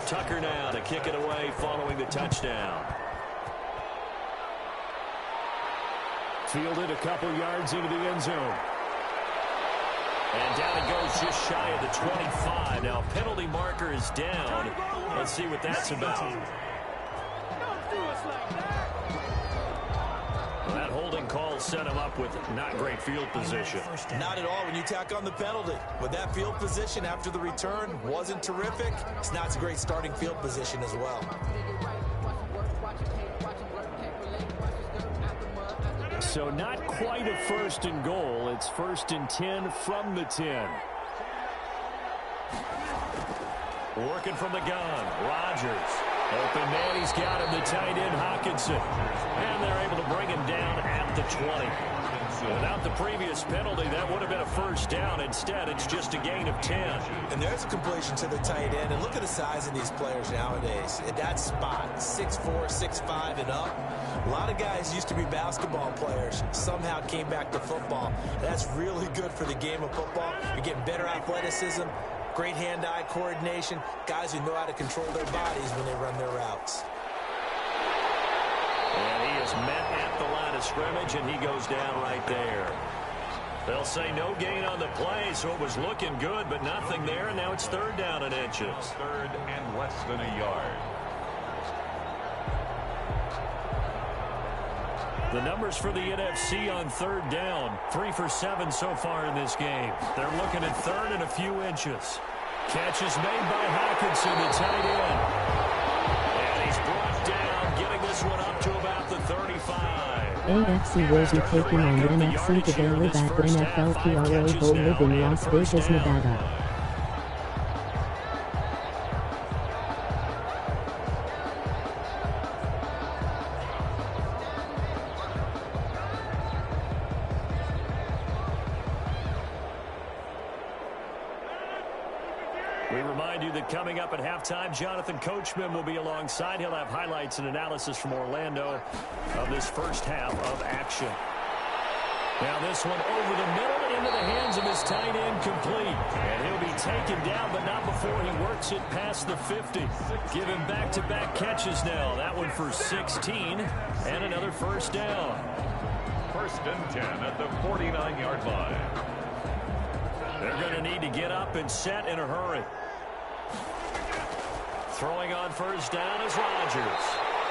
Tucker now to kick it away following the touchdown. Fielded a couple yards into the end zone. And down it goes just shy of the 25. Now penalty marker is down. Let's see what that's about. Well, that holding call set him up with not great field position. Not at all when you tack on the penalty. With that field position after the return wasn't terrific. It's not a great starting field position as well. So not quite a 1st and goal. It's 1st and 10 from the 10. Working from the gun. Rodgers. Open man, he's got him, the tight end, Hockenson. And they're able to bring him down at the 20. Without the previous penalty, that would have been a first down. Instead, it's just a gain of 10. And there's a completion to the tight end. And look at the size of these players nowadays. At that spot, 6'4", 6'5", and up. A lot of guys used to be basketball players. Somehow came back to football. That's really good for the game of football. You're getting better athleticism, great hand-eye coordination, guys who know how to control their bodies when they run their routes. And he is met at the line of scrimmage, and he goes down right there. They'll say no gain on the play, so it was looking good, but nothing there, and now it's third down and inches. Third and less than a yard. The numbers for the NFC on third down, 3 for 7 so far in this game. They're looking at third and a few inches. Catch is made by Hockenson, the tight end. And he's brought down, getting this one up to about the 35. AFC will be taking on NFC today. Live at NFL PRO Bowl. Live in Las Vegas, Nevada. We remind you that coming up at halftime, Jonathan Coachman will be alongside. He'll have highlights and analysis from Orlando of this first half of action. Now this one over the middle into the hands of his tight end, complete. And he'll be taken down, but not before he works it past the 50. Give him back-to-back catches now. That one for 16 and another first down. First and 10 at the 49-yard line. They're going to need to get up and set in a hurry. Throwing on first down is Rodgers.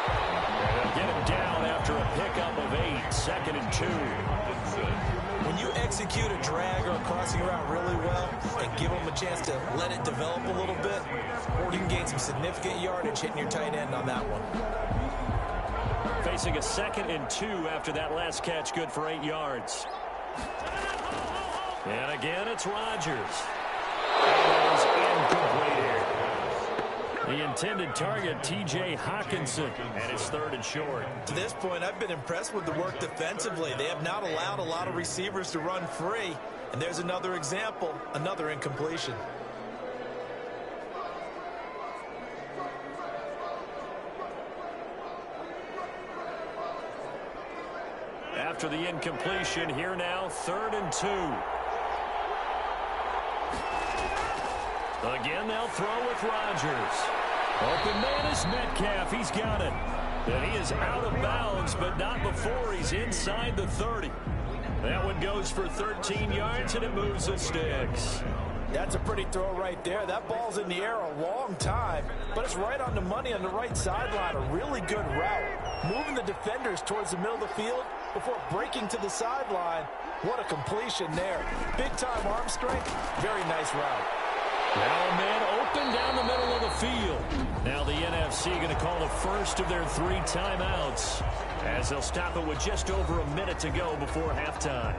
And they'll get him down after a pickup of 8, second and 2. When you execute a drag or a crossing route really well and give them a chance to let it develop a little bit, you can gain some significant yardage hitting your tight end on that one. Facing a second and 2 after that last catch, good for 8 yards. And again, it's Rodgers. And that is incomplete here. The intended target, T.J. Hockenson, and it's third and short. To this point, I've been impressed with the work defensively. They have not allowed a lot of receivers to run free. And there's another example, another incompletion. After the incompletion, here now, third and 2. Again, they'll throw with Rodgers. Open man is Metcalf. He's got it. And he is out of bounds, but not before he's inside the 30. That one goes for 13 yards, and it moves the sticks. That's a pretty throw right there. That ball's in the air a long time, but it's right on the money on the right sideline. A really good route. Moving the defenders towards the middle of the field before breaking to the sideline. What a completion there. Big-time arm strength. Very nice route. Now a man open down the middle of the field. Now the NFC going to call the first of their 3 timeouts as they'll stop it with just over a minute to go before halftime.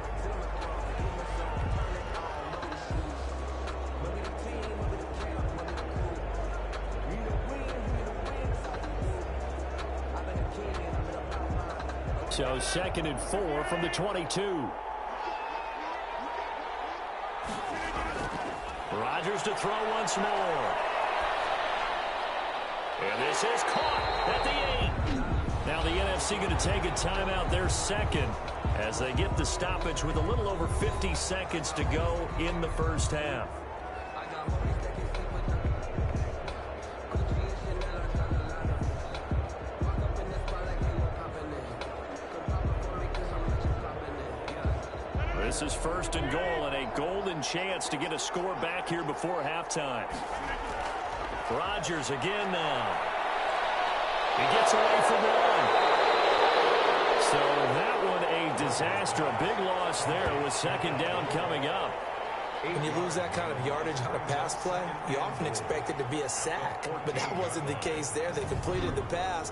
So second and 4 from the 22. Rodgers to throw once more. And this is caught at the 8. Now the NFC going to take a timeout, their second, as they get the stoppage with a little over 50 seconds to go in the first half. This is first and goal and a golden chance to get a score back here before halftime. Rodgers again now. He gets away from one. So that one a disaster. A big loss there with second down coming up. When you lose that kind of yardage on a pass play, you often expect it to be a sack, but that wasn't the case there. They completed the pass.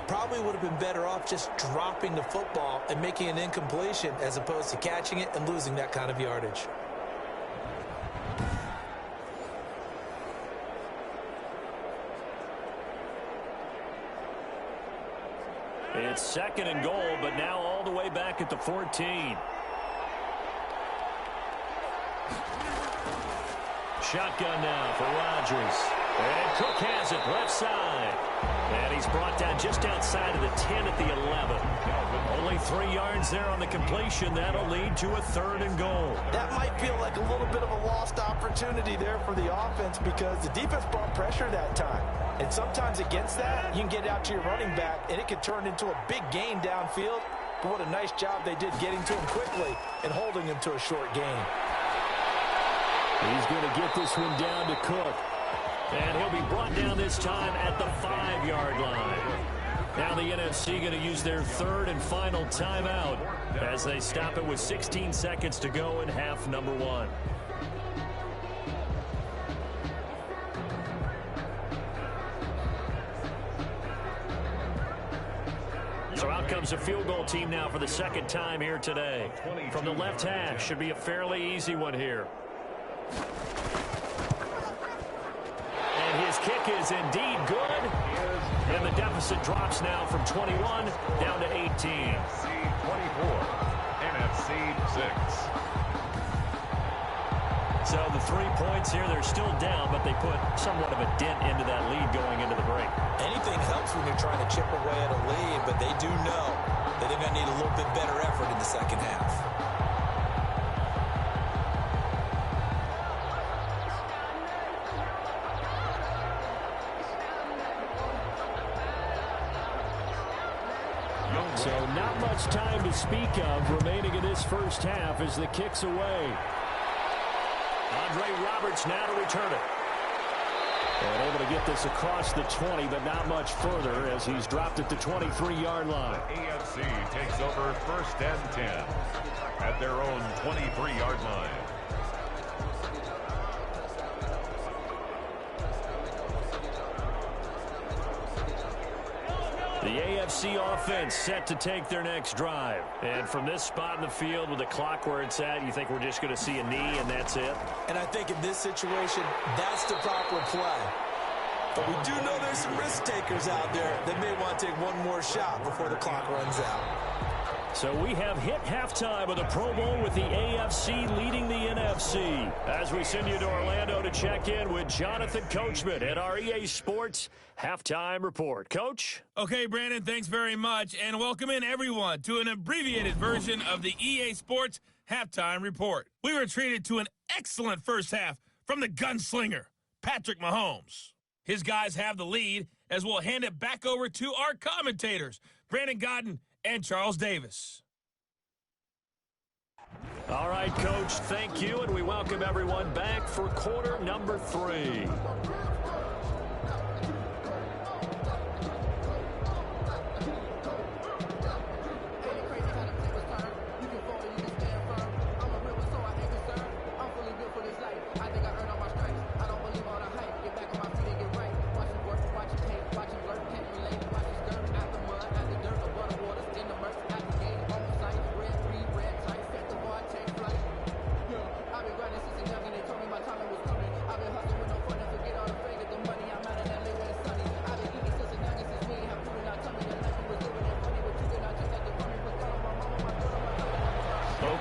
Probably would have been better off just dropping the football and making an incompletion as opposed to catching it and losing that kind of yardage. It's second and goal, but now all the way back at the 14. shotgun now for Rodgers. And Cook has it left side. And he's brought down just outside of the 10 at the 11. Only 3 yards there on the completion. That'll lead to a 3rd and goal. That might feel like a little bit of a lost opportunity there for the offense because the defense brought pressure that time. And sometimes against that, you can get out to your running back, and it could turn into a big gain downfield. But what a nice job they did getting to him quickly and holding him to a short gain. He's going to get this one down to Cook. And he'll be brought down this time at the 5-yard line. Now the NFC going to use their 3rd and final timeout as they stop it with 16 seconds to go in half number 1. So out comes a field goal team now for the 2nd time here today. From the left hash, should be a fairly easy one here. And his kick is indeed good. And the deficit drops now from 21 down to 18. NFC 24, NFC 6. So the 3 points here, they're still down, but they put somewhat of a dent into that lead going into the break. Anything helps when you're trying to chip away at a lead, but they do know that they're going to need a little bit better effort in the second half. So not much time to speak of remaining in this first half as the kick's away. Andre Roberts now to return it. And able to get this across the 20, but not much further as he's dropped at the 23-yard line. AFC takes over 1st and 10 at their own 23-yard line. The AFC offense set to take their next drive. And from this spot in the field with the clock where it's at, you think we're just going to see a knee and that's it? And I think in this situation, that's the proper play. But we do know there's some risk takers out there that may want to take one more shot before the clock runs out. So we have hit halftime of the Pro Bowl with the AFC leading the NFC. As we send you to Orlando to check in with Jonathan Coachman at our EA Sports Halftime Report. Coach? Okay, Brandon, thanks very much. And welcome in, everyone, to an abbreviated version of the EA Sports Halftime Report. We were treated to an excellent first half from the gunslinger, Patrick Mahomes. His guys have the lead as we'll hand it back over to our commentators, Brandon Godden and Charles Davis. All right, Coach, thank you, and we welcome everyone back for quarter number 3.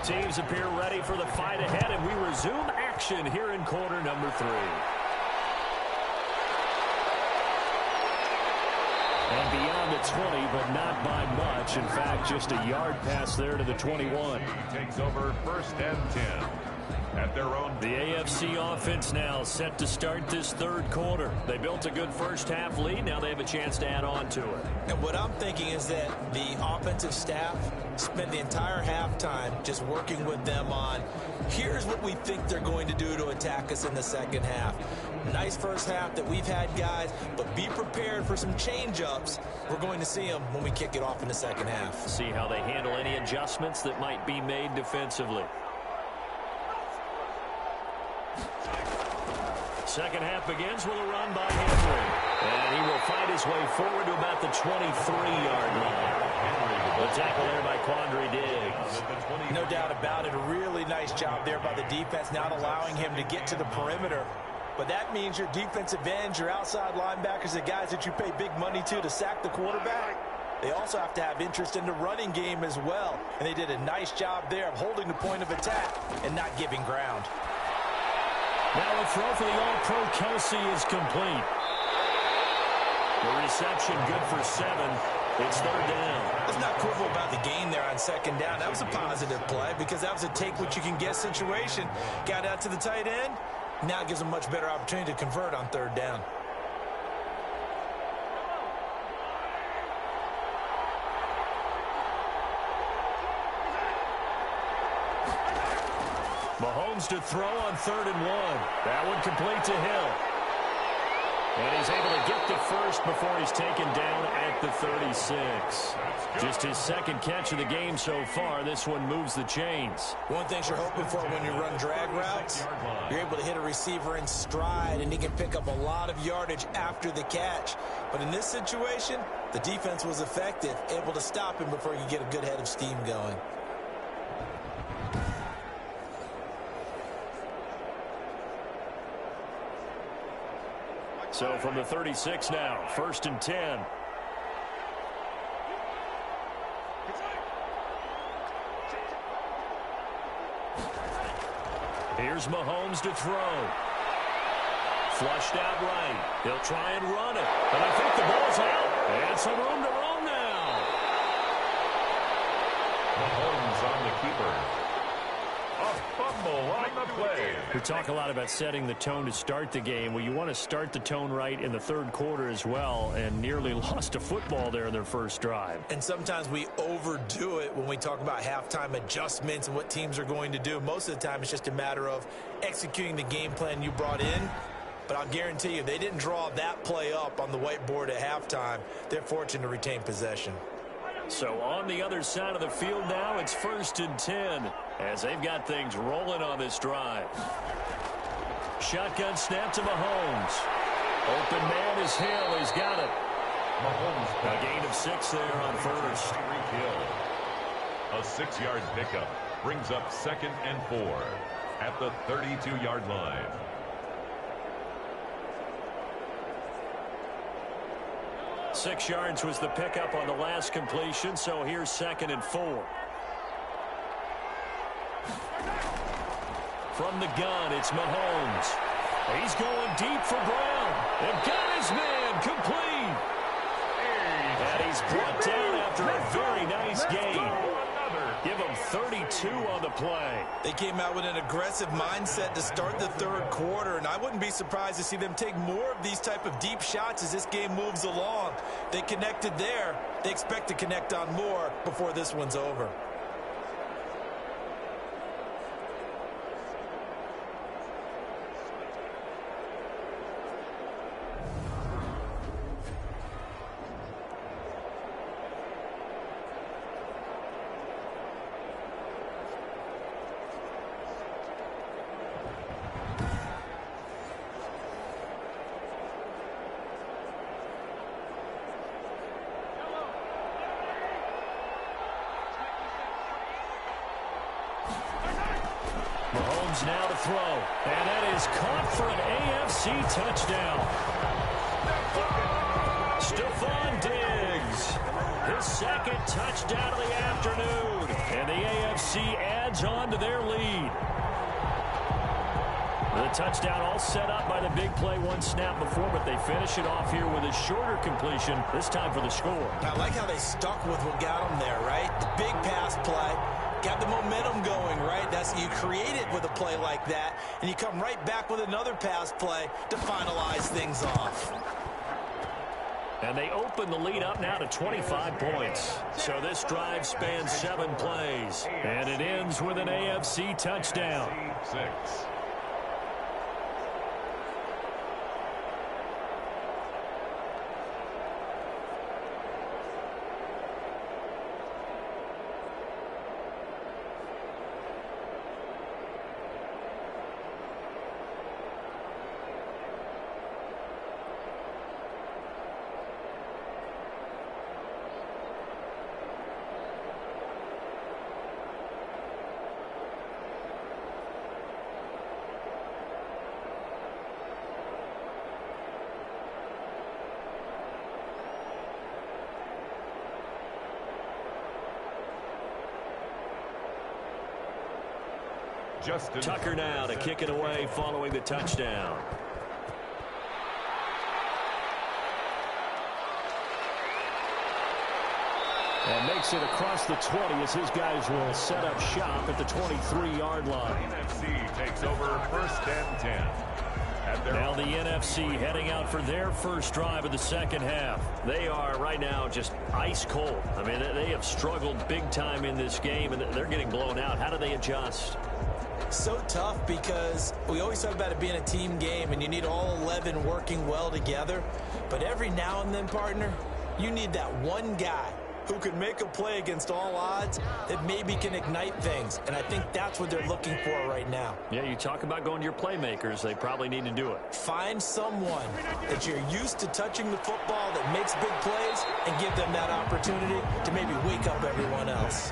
Teams appear ready for the fight ahead, and we resume action here in quarter number 3. And beyond the 20, but not by much. In fact, just a yard pass there to the 21. He takes over 1st and 10 at their own. The AFC offense now set to start this 3rd quarter. They built a good first half lead. Now they have a chance to add on to it. And what I'm thinking is that the offensive staff spent the entire halftime just working with them on, here's what we think they're going to do to attack us in the second half. Nice first half that we've had, guys, but be prepared for some change-ups. We're going to see them when we kick it off in the second half. See how they handle any adjustments that might be made defensively. Second half begins with a run by Henry. And he will find his way forward to about the 23-yard line. The tackle there by Quandre Diggs. No doubt about it. A really nice job there by the defense, not allowing him to get to the perimeter. But that means your defensive ends, your outside linebackers, the guys that you pay big money to sack the quarterback, they also have to have interest in the running game as well. And they did a nice job there of holding the point of attack and not giving ground. Now a throw for the All-Pro Kelsey is complete. The reception good for 7. It's third down. Let's not quibble about the gain there on second down. That was a positive play because that was a take-what-you-can-get situation. Got out to the tight end. Now gives them a much better opportunity to convert on third down. Mahomes to throw on 3rd and 1. That one complete to Hill. And he's able to get the first before he's taken down at the 36. Just his second catch of the game so far. This one moves the chains. One thing you're hoping for when you run drag routes, you're able to hit a receiver in stride, and he can pick up a lot of yardage after the catch. But in this situation, the defense was effective, able to stop him before you get a good head of steam going. So from the 36 now, 1st and 10. Here's Mahomes to throw. Flushed out right. He'll try and run it. And I think the ball's out. And some room to roam now. Mahomes on the keeper. A fumble on the play. We talk a lot about setting the tone to start the game. Well, you want to start the tone right in the third quarter as well, and nearly lost a football there in their first drive. And sometimes we overdo it when we talk about halftime adjustments and what teams are going to do. Most of the time, it's just a matter of executing the game plan you brought in. But I'll guarantee you, they didn't draw that play up on the whiteboard at halftime. They're fortunate to retain possession. So on the other side of the field now, it's 1st and 10 as they've got things rolling on this drive. Shotgun snap to Mahomes. Open man is Hill. He's got it. Mahomes A gain of 6 there on first. A 6-yard pickup brings up 2nd and 4 at the 32-yard line. Six yards was the pickup on the last completion, so here's 2nd and 4. From the gun, it's Mahomes. He's going deep for Brown. And got his man complete. And he's brought down after a very nice gain. Give him 32 on the play. They came out with an aggressive mindset to start the third quarter, and I wouldn't be surprised to see them take more of these type of deep shots as this game moves along. They connected there. They expect to connect on more before this one's over. Mahomes now to throw. And that is caught for an AFC touchdown. Stephon Diggs. His 2nd touchdown of the afternoon. And the AFC adds on to their lead. The touchdown all set up by the big play one snap before, but they finish it off here with a shorter completion, this time for the score. I like how they stuck with what got them there, right? The big pass play. Got the momentum going, right? That's you create it with a play like that, and you come right back with another pass play to finalize things off. And they open the lead up now to 25 points. So this drive spans 7 plays, and it ends with an AFC touchdown. 6. Justin Tucker now to kick it away following the touchdown. And makes it across the 20 as his guys will set up shop at the 23-yard line. NFC takes over first and 10. Now the NFC heading out for their first drive of the second half. They are right now just ice cold. I mean, they have struggled big time in this game, and they're getting blown out. How do they adjust? So tough because we always talk about it being a team game, and you need all 11 working well together. But every now and then, partner, you need that one guy who can make a play against all odds that maybe can ignite things. And I think that's what they're looking for right now. Yeah, you talk about going to your playmakers. They probably need to do it. Find someone that you're used to touching the football that makes big plays and give them that opportunity to maybe wake up everyone else.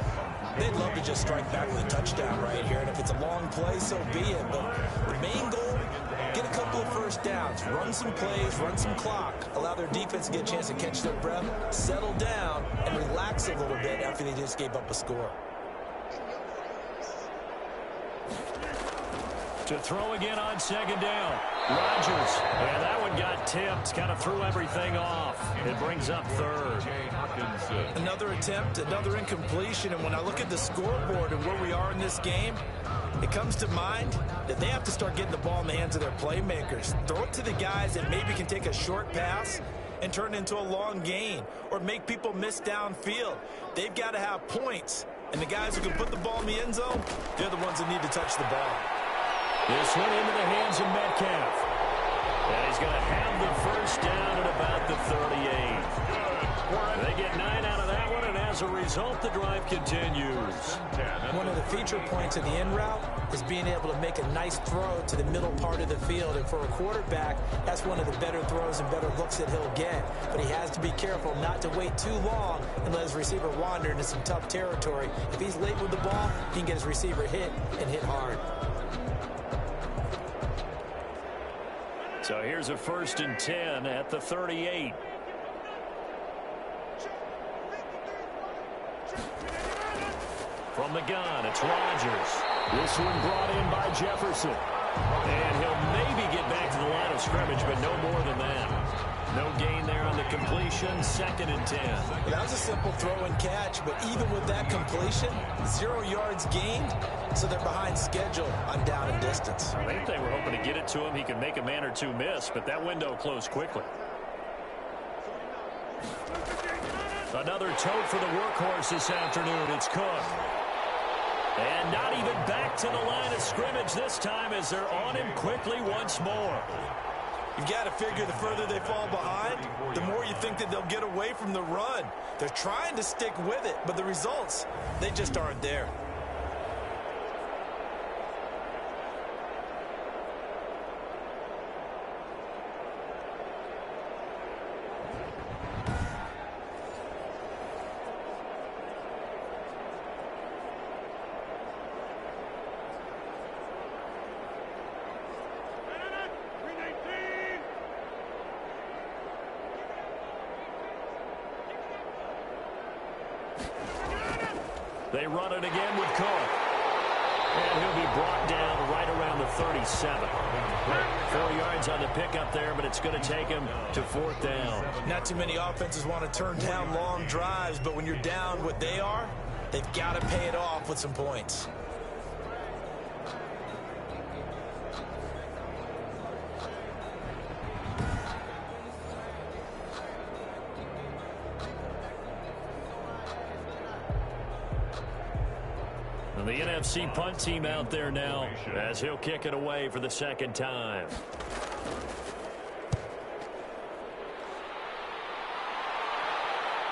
They'd love to just strike back with a touchdown right here. And if it's a long play, so be it. But the main goal, get a couple of first downs, run some plays, run some clock, allow their defense to get a chance to catch their breath, settle down, and relax a little bit after they just gave up a score. To throw again on second down. Rodgers. And that one got tipped. Kind of threw everything off. It brings up third. Another attempt, another incompletion. And when I look at the scoreboard and where we are in this game, it comes to mind that they have to start getting the ball in the hands of their playmakers. Throw it to the guys that maybe can take a short pass and turn it into a long gain or make people miss downfield. They've got to have points. And the guys who can put the ball in the end zone, they're the ones that need to touch the ball. This one into the hands of Metcalf. And he's going to have the first down at about the 38. They get 9 out of that one, and as a result, the drive continues. One of the feature points of the in route is being able to make a nice throw to the middle part of the field. And for a quarterback, that's one of the better throws and better looks that he'll get. But he has to be careful not to wait too long and let his receiver wander into some tough territory. If he's late with the ball, he can get his receiver hit and hit hard. So here's a 1st and 10 at the 38. From the gun, it's Rodgers. This one brought in by Jefferson. And he'll maybe get back to the line of scrimmage, but no more than that. No gain there on the completion, 2nd and 10. That was a simple throw and catch, but even with that completion, 0 yards gained, so they're behind schedule on down and distance. I think they were hoping to get it to him. He could make a man or two miss, but that window closed quickly. Another tote for the workhorse this afternoon. It's Cook. And not even back to the line of scrimmage this time as they're on him quickly once more. You've got to figure the further they fall behind, the more you think that they'll get away from the run. They're trying to stick with it, but the results, they just aren't there. They run it again with Cook. And he'll be brought down right around the 37. 4 yards on the pickup there, but it's going to take him to 4th down. Not too many offenses want to turn down long drives, but when you're down what they are, they've got to pay it off with some points. The NFC punt team out there now as he'll kick it away for the 2nd time.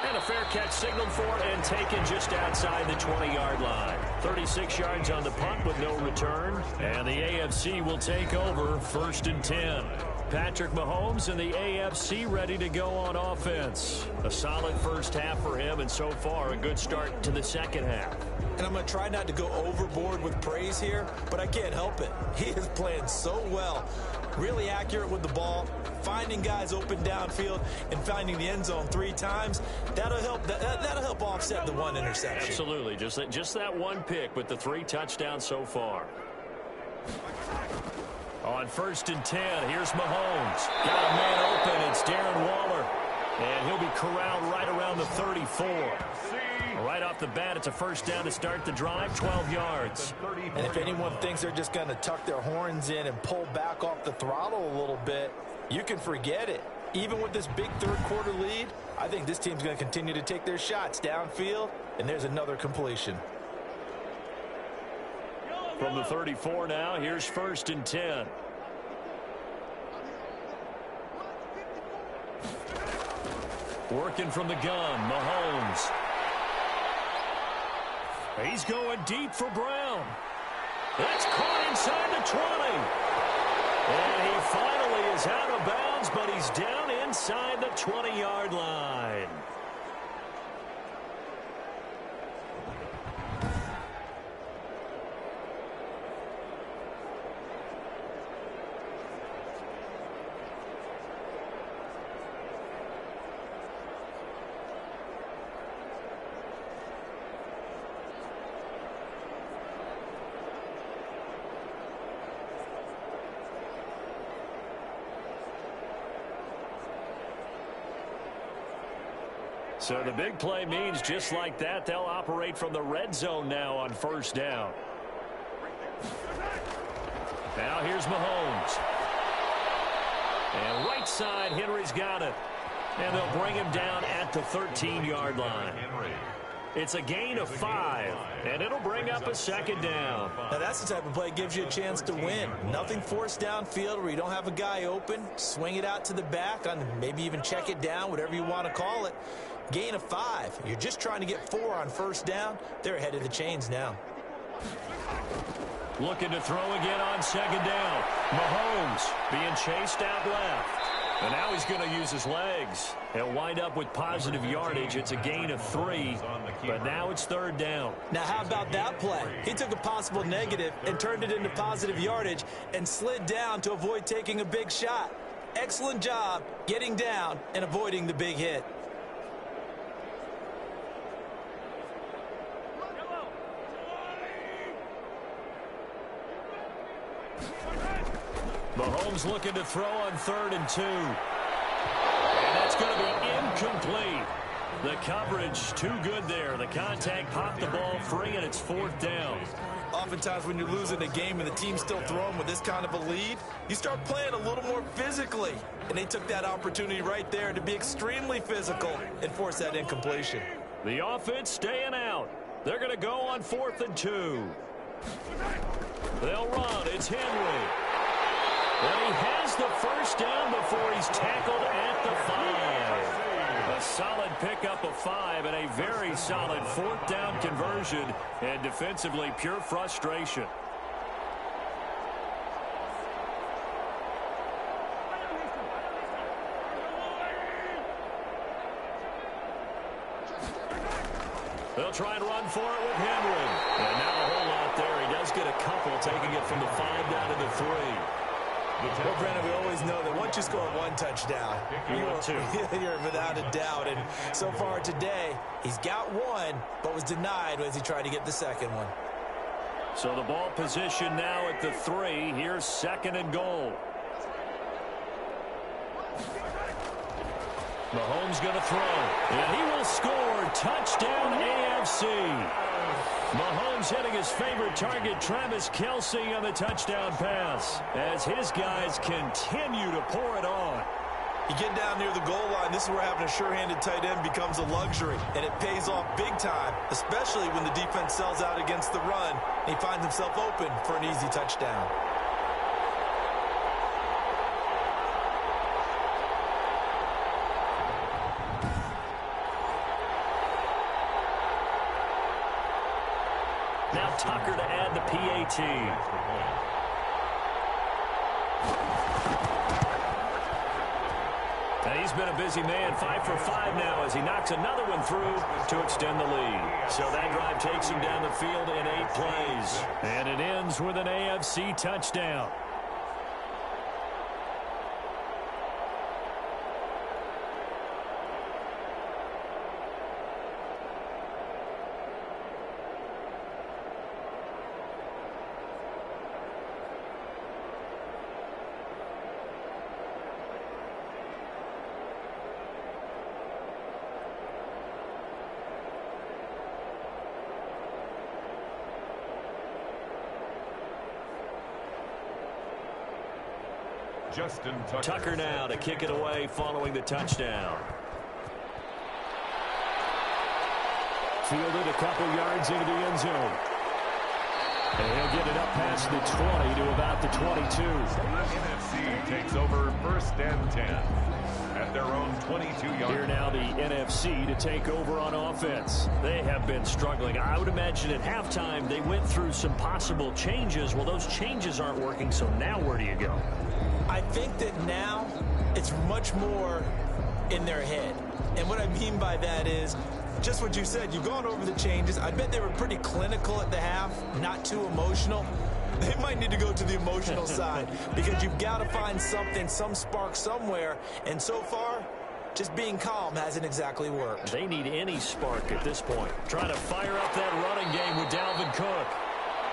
And a fair catch signaled for and taken just outside the 20-yard line. 36 yards on the punt with no return. And the AFC will take over 1st and 10. Patrick Mahomes and the AFC ready to go on offense. A solid first half for him, and so far a good start to the second half. And I'm going to try not to go overboard with praise here, but I can't help it. He is playing so well. Really accurate with the ball, finding guys open downfield, and finding the end zone 3 times. That'll help offset the 1 interception. Absolutely. Just that one pick with the 3 touchdowns so far. On 1st and 10, here's Mahomes. Got a man open. It's Darren Waller. And he'll be corralled right around the 34. Right off the bat, it's a first down to start the drive, 12 yards. And if anyone thinks they're just going to tuck their horns in and pull back off the throttle a little bit, you can forget it. Even with this big third-quarter lead, I think this team's going to continue to take their shots downfield, and there's another completion. From the 34 now, here's 1st and 10. Working from the gun, Mahomes. He's going deep for Brown. That's caught inside the 20. And he finally is out of bounds, but he's down inside the 20-yard line. So the big play means just like that, they'll operate from the red zone now on 1st down. Now here's Mahomes. And right side, Henry's got it. And they'll bring him down at the 13-yard line. It's a gain of 5, and it'll bring up a 2nd down. Now that's the type of play that gives you a chance to win. Nothing forced downfield where you don't have a guy open. Swing it out to the back, on maybe even check it down, whatever you want to call it. Gain of 5. You're just trying to get 4 on 1st down. They're ahead of the chains now. Looking to throw again on 2nd down. Mahomes being chased out left. And now he's going to use his legs. He'll wind up with positive yardage. It's a gain of 3, but now it's 3rd down. Now how about that play? He took a possible negative and turned it into positive yardage and slid down to avoid taking a big shot. Excellent job getting down and avoiding the big hit. Mahomes looking to throw on 3rd and 2. And that's going to be incomplete. The coverage too good there. The contact popped the ball free, and it's 4th down. Oftentimes when you're losing a game and the team's still throwing with this kind of a lead, you start playing a little more physically. And they took that opportunity right there to be extremely physical and force that incompletion. The offense staying out. They're going to go on 4th and 2. They'll run. It's Henry. And he has the 1st down before he's tackled at the 5. A solid pickup of 5 and a very solid 4th down conversion. And defensively, pure frustration. They'll try and run for it with Henry. And now a whole lot there. He does get a couple, taking it from the 5 down to the 3. Well, Brandon, we always know that once you score 1 touchdown, you're without a doubt. And so far today, he's got 1, but was denied as he tried to get the 2nd one. So the ball position now at the 3. Here's 2nd and goal. Mahomes going to throw, and he will score. Touchdown AFC. Mahomes hitting his favorite target, Travis Kelce, on the touchdown pass as his guys continue to pour it on. You get down near the goal line, this is where having a sure-handed tight end becomes a luxury, and it pays off big time, especially when the defense sells out against the run, and he finds himself open for an easy touchdown. Now Tucker to add the PAT. And he's been a busy man, 5 for 5 now as he knocks another one through to extend the lead. So that drive takes him down the field in 8 plays. And it ends with an AFC touchdown. Justin Tucker. Tucker now to kick it away following the touchdown. Fielded a couple yards into the end zone. And he'll get it up past the 20 to about the 22. NFC takes over 1st and 10 at their own 22-yard. Here now the NFC to take over on offense. They have been struggling. I would imagine at halftime they went through some possible changes. Well, those changes aren't working, so now where do you go? I think that now it's much more in their head. And what I mean by that is just what you said. You've gone over the changes. I bet they were pretty clinical at the half, not too emotional. They might need to go to the emotional side because you've got to find something, some spark somewhere. And so far, just being calm hasn't exactly worked. They need any spark at this point. Trying to fire up that running game with Dalvin Cook.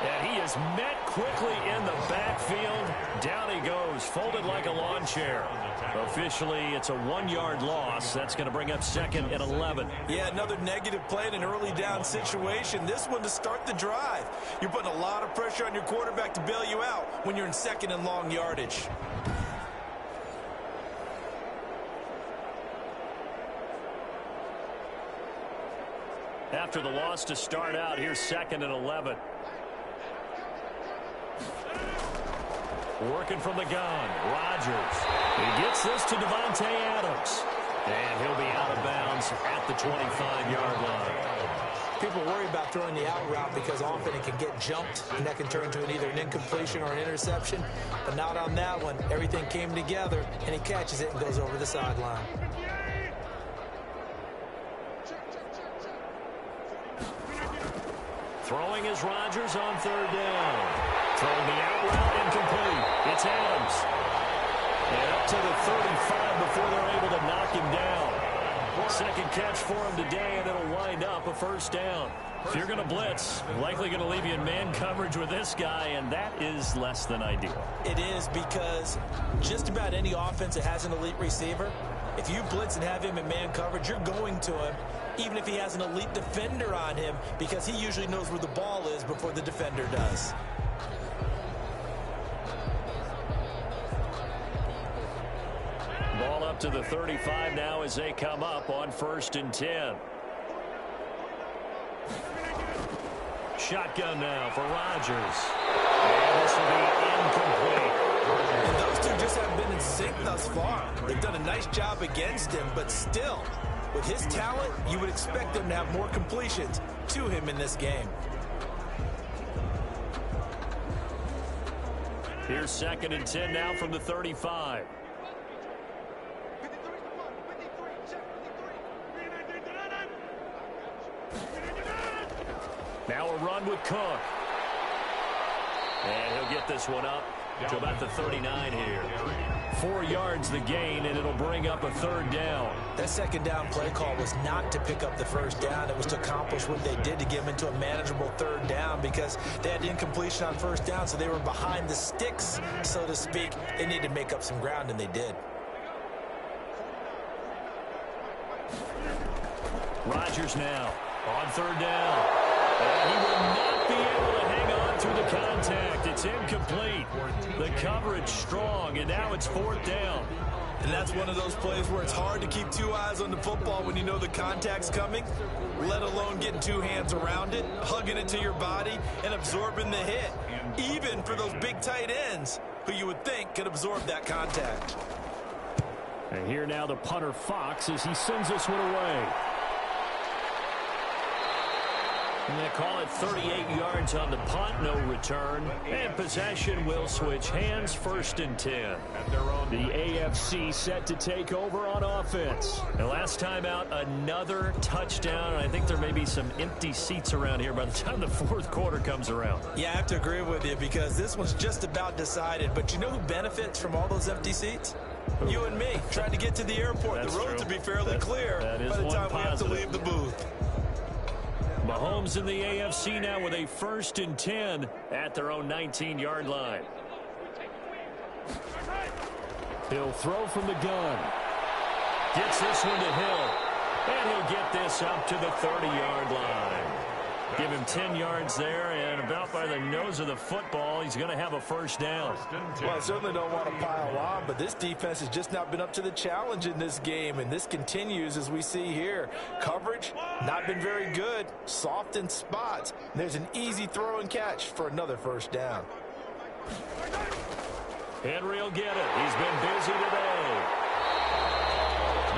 And he is met quickly in the backfield. Down he goes, folded like a lawn chair. Officially, it's a 1-yard loss. That's going to bring up 2nd and 11. Yeah, another negative play in an early down situation. This one to start the drive. You're putting a lot of pressure on your quarterback to bail you out when you're in 2nd and long yardage. After the loss to start out, here's 2nd and 11. Working from the gun, Rodgers. He gets this to Davante Adams. And he'll be out of bounds at the 25-yard line. People worry about throwing the out route because often it can get jumped, and that can turn into either an incompletion or an interception. But not on that one. Everything came together, and he catches it and goes over the sideline. Throwing is Rodgers on 3rd down. Throwing the out route incomplete. It's Adams. And up to the 35 before they're able to knock him down. 2nd catch for him today, and it'll wind up a 1st down. If you're going to blitz, likely going to leave you in man coverage with this guy, and that is less than ideal. It is because just about any offense that has an elite receiver, if you blitz and have him in man coverage, you're going to him, even if he has an elite defender on him, because he usually knows where the ball is before the defender does. Ball up to the 35 now as they come up on 1st and 10. Shotgun now for Rodgers. And this will be incomplete. And those two just haven't been in sync thus far. They've done a nice job against him, but still, with his talent, you would expect them to have more completions to him in this game. Here's 2nd and 10 now from the 35. Now a run with Cook. And he'll get this one up to about the 39 here. 4 yards the gain, and it'll bring up a 3rd down. That 2nd down play call was not to pick up the 1st down. It was to accomplish what they did to get him into a manageable 3rd down because they had incompletion on 1st down, so they were behind the sticks, so to speak. They needed to make up some ground, and they did. Rodgers now on 3rd down. And he will not be able to hang on through the contact. It's incomplete. The coverage strong, and now it's 4th down. And that's one of those plays where it's hard to keep 2 eyes on the football when you know the contact's coming, let alone getting 2 hands around it, hugging it to your body, and absorbing the hit. Even for those big tight ends who you would think could absorb that contact. And here now the punter Fox as he sends this one away. And they call it 38 yards on the punt, no return. And possession will switch hands, 1st and 10. The AFC set to take over on offense. And last time out, another touchdown. And I think there may be some empty seats around here by the time the 4th quarter comes around. Yeah, I have to agree with you because this one's just about decided. But you know who benefits from all those empty seats? You and me, trying to get to the airport. That's the road true. to be fairly clear by the time we have to leave the booth. Mahomes in the AFC now with a 1st and 10 at their own 19-yard line. He'll throw from the gun. Gets this one to Hill. And he'll get this up to the 30-yard line. Give him around 10 yards there, and about by the nose of the football, he's going to have a first down. Well, I certainly don't want to pile on, but this defense has just not been up to the challenge in this game, and this continues as we see here. Coverage, not been very good, soft in spots. There's an easy throw and catch for another first down. Henry will get it. He's been busy today.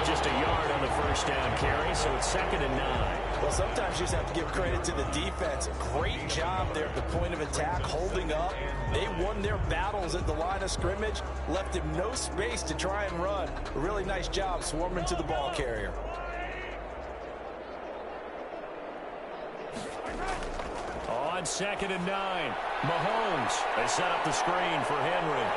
Just a yard on the first down carry, so it's 2nd and 9. Well, sometimes you just have to give credit to the defense. Great job there at the point of attack, holding up. They won their battles at the line of scrimmage, left him no space to try and run. A really nice job swarming to the ball carrier. On 2nd and 9, Mahomes. They set up the screen for Henry.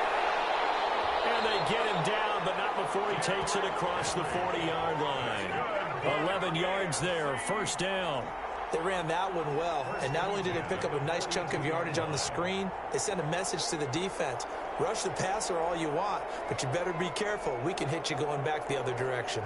And they get him down, but not before he takes it across the 40-yard line. 11 yards there, first down. They ran that one well, and not only did they pick up a nice chunk of yardage on the screen, they sent a message to the defense. Rush the passer all you want, but you better be careful. We can hit you going back the other direction.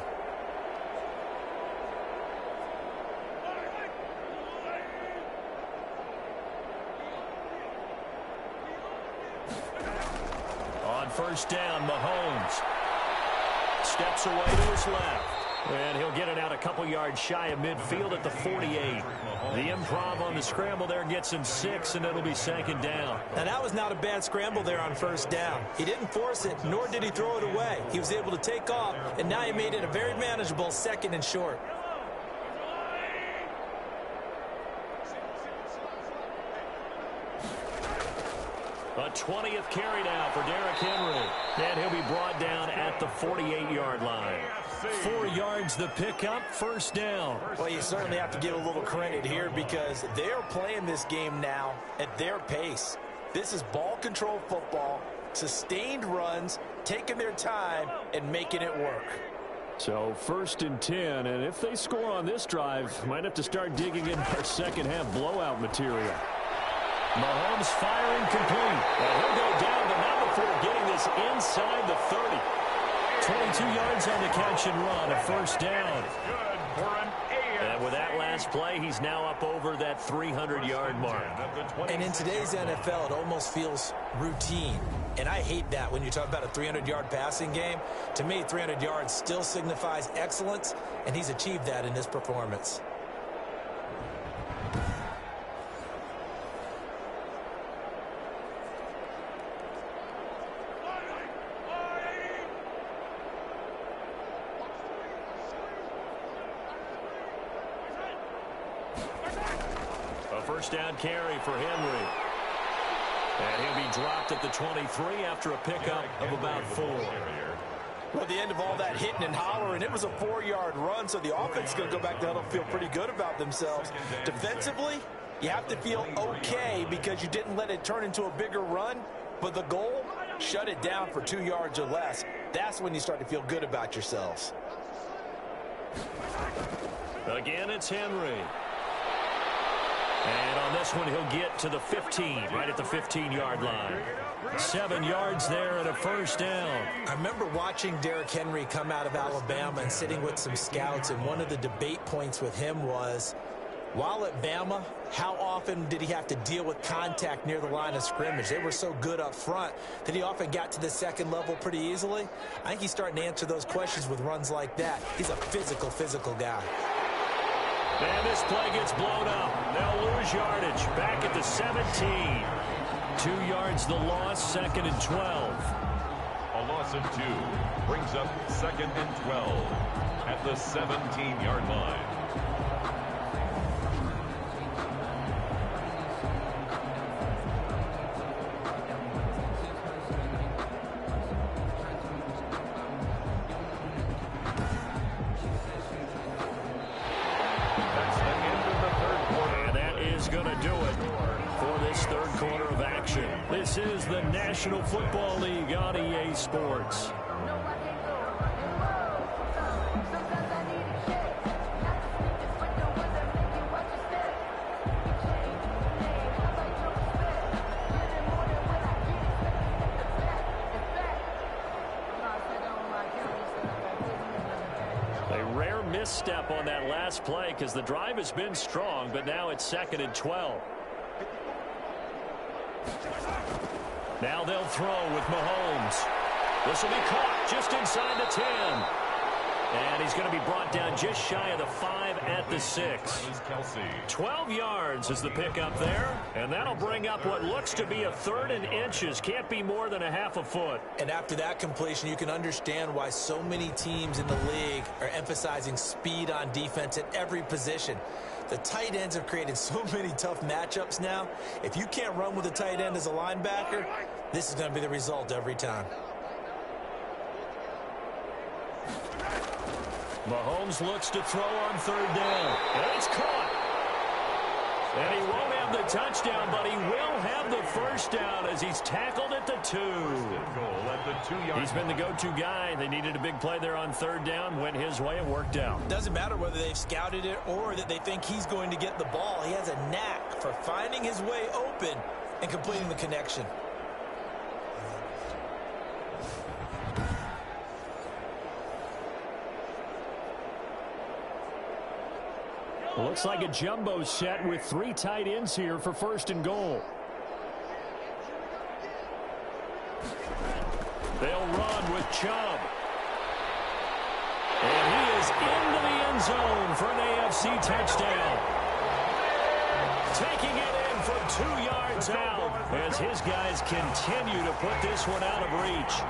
On first down, Mahomes steps away to his left. And he'll get it out a couple yards shy of midfield at the 48. The improv on the scramble there gets him 6, and it'll be 2nd down. Now, that was not a bad scramble there on first down. He didn't force it, nor did he throw it away. He was able to take off, and now he made it a very manageable 2nd and short. A 20th carry now for Derrick Henry. And he'll be brought down at the 48-yard line. 4 yards the pickup, first down. Well, you certainly have to give a little credit here because they're playing this game now at their pace. This is ball control football, sustained runs, taking their time, and making it work. So 1st and 10, and if they score on this drive, might have to start digging in our second-half blowout material. Mahomes firing complete. Well, he'll go down, but not before getting this inside the 30. 22 yards on the catch and run, a first down. And with that last play, he's now up over that 300-yard mark. And in today's NFL, it almost feels routine. And I hate that when you talk about a 300-yard passing game. To me, 300 yards still signifies excellence, and he's achieved that in this performance. First down carry for Henry. And he'll be dropped at the 23 after a pickup of about 4. Well, the end of all that hitting and hollering, it was a 4-yard run, so the offense is going to go back there and feel pretty good about themselves. Defensively, you have to feel okay because you didn't let it turn into a bigger run, but the goal, shut it down for 2 yards or less. That's when you start to feel good about yourselves. Again, it's Henry. And on this one, he'll get to the 15, right at the 15-yard line. 7 yards there and a first down. I remember watching Derrick Henry come out of Alabama and sitting with some scouts, and one of the debate points with him was, while at Bama, how often did he have to deal with contact near the line of scrimmage? They were so good up front that he often got to the second level pretty easily. I think he's starting to answer those questions with runs like that. He's a physical guy. And this play gets blown up. They'll lose yardage. Back at the 17. 2 yards the loss, 2nd and 12. A loss of 2 brings up 2nd and 12 at the 17-yard line. This is the National Football League on EA Sports. misstep on that last play because the drive has been strong, but now it's 2nd and 12. Now they'll throw with Mahomes. This will be caught just inside the 10. And he's going to be brought down just shy of the 5 at the 6. 12 yards is the pickup there. And that'll bring up what looks to be a 3rd and inches. Can't be more than a half a foot. And after that completion, you can understand why so many teams in the league are emphasizing speed on defense at every position. The tight ends have created so many tough matchups now. If you can't run with a tight end as a linebacker, this is going to be the result every time. Mahomes looks to throw on 3rd down. And it's caught. And he won't have the touchdown, but he will have the first down as he's tackled at the 2. He's been the go-to guy. They needed a big play there on 3rd down. Went his way and worked out. Doesn't matter whether they've scouted it or that they think he's going to get the ball. He has a knack for finding his way open and completing the connection. Looks like a jumbo set with 3 tight ends here for 1st and goal. They'll run with Chubb. And he is into the end zone for an AFC touchdown. Taking it in from 2 yards out as his guys continue to put this one out of reach.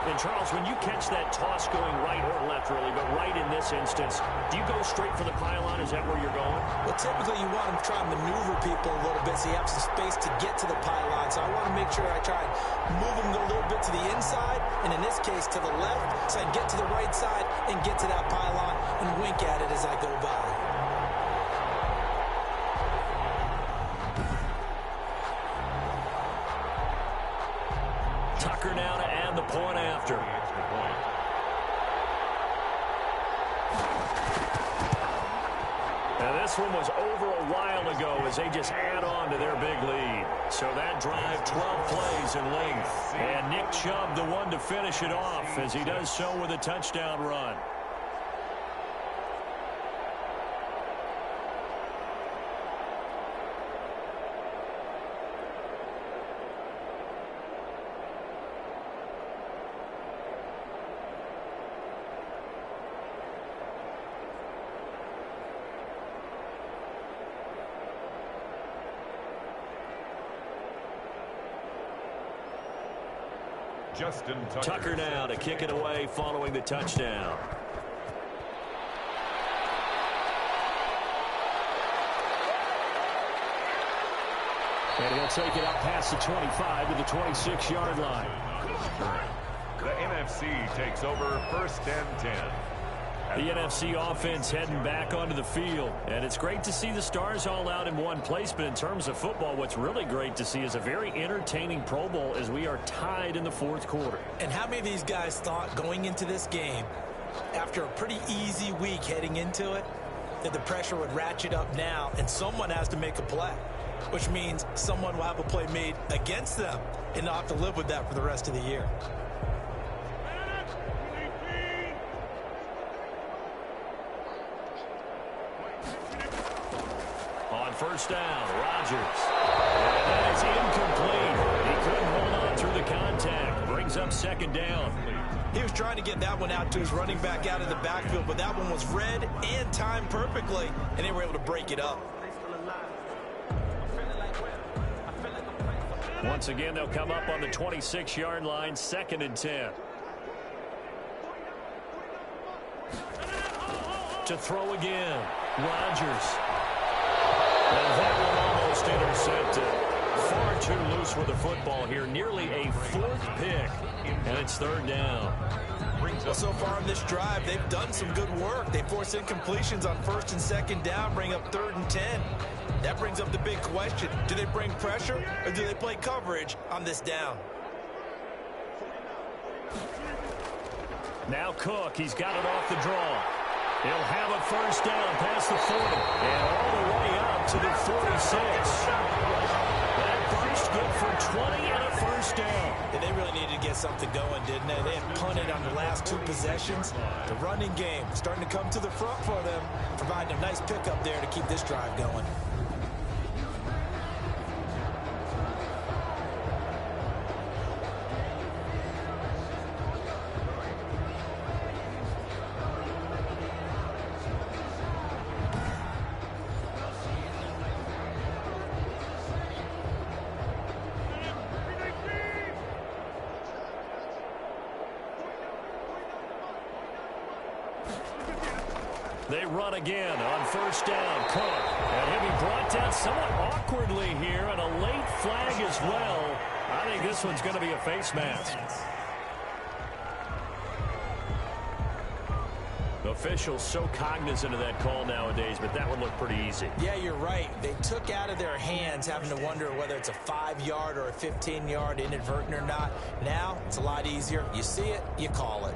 And, Charles, when you catch that toss going right or left, really, but right in this instance, do you go straight for the pylon? Is that where you're going? Well, typically you want to try and maneuver people a little bit so you have some space to get to the pylon. So I want to make sure I try and move them a little bit to the inside, and in this case to the left, so I can get to the right side and get to that pylon and wink at it as I go by. Tucker now to add the point after. Now this one was over a while ago as they just add on to their big lead. So that drive, 12 plays in length. And Nick Chubb, the one to finish it off as he does so with a touchdown run. Justin Tucker now to kick it away following the touchdown. And he'll take it up past the 25 to the 26-yard line. The NFC takes over 1st and 10. The NFC offense heading back onto the field. And it's great to see the stars all out in one place, but in terms of football, what's really great to see is a very entertaining Pro Bowl as we are tied in the 4th quarter. And how many of these guys thought going into this game, after a pretty easy week heading into it, that the pressure would ratchet up now and someone has to make a play, which means someone will have a play made against them and not have to live with that for the rest of the year. On 1st down, Rodgers. And that is incomplete. He couldn't hold on through the contact. Brings up 2nd down. He was trying to get that one out to his running back out of the backfield, but that one was read and timed perfectly, and they were able to break it up. Once again, they'll come up on the 26-yard line, 2nd and 10. To throw again, Rodgers. And that one almost intercepted. Far too loose with the football here. Nearly a 4th pick. And it's 3rd down. Well, so far on this drive, they've done some good work. They forced incompletions on 1st and 2nd down, bring up 3rd and 10. That brings up the big question. Do they bring pressure or do they play coverage on this down? Now Cook, he's got it off the draw. He'll have a 1st down past the 40 and all the way up to the 46. That first good for 20 and a 1st down. And they really needed to get something going, didn't they? They had punted on the last 2 possessions. The running game starting to come to the front for them, providing a nice pickup there to keep this drive going. They run again on first down. Cook. And he'll be brought down somewhat awkwardly here, and a late flag as well. I think this one's going to be a face mask. Officials so cognizant of that call nowadays, but that would look pretty easy. Yeah, you're right. They took out of their hands having to wonder whether it's a 5-yard or a 15-yard inadvertent or not. Now, it's a lot easier. You see it, you call it.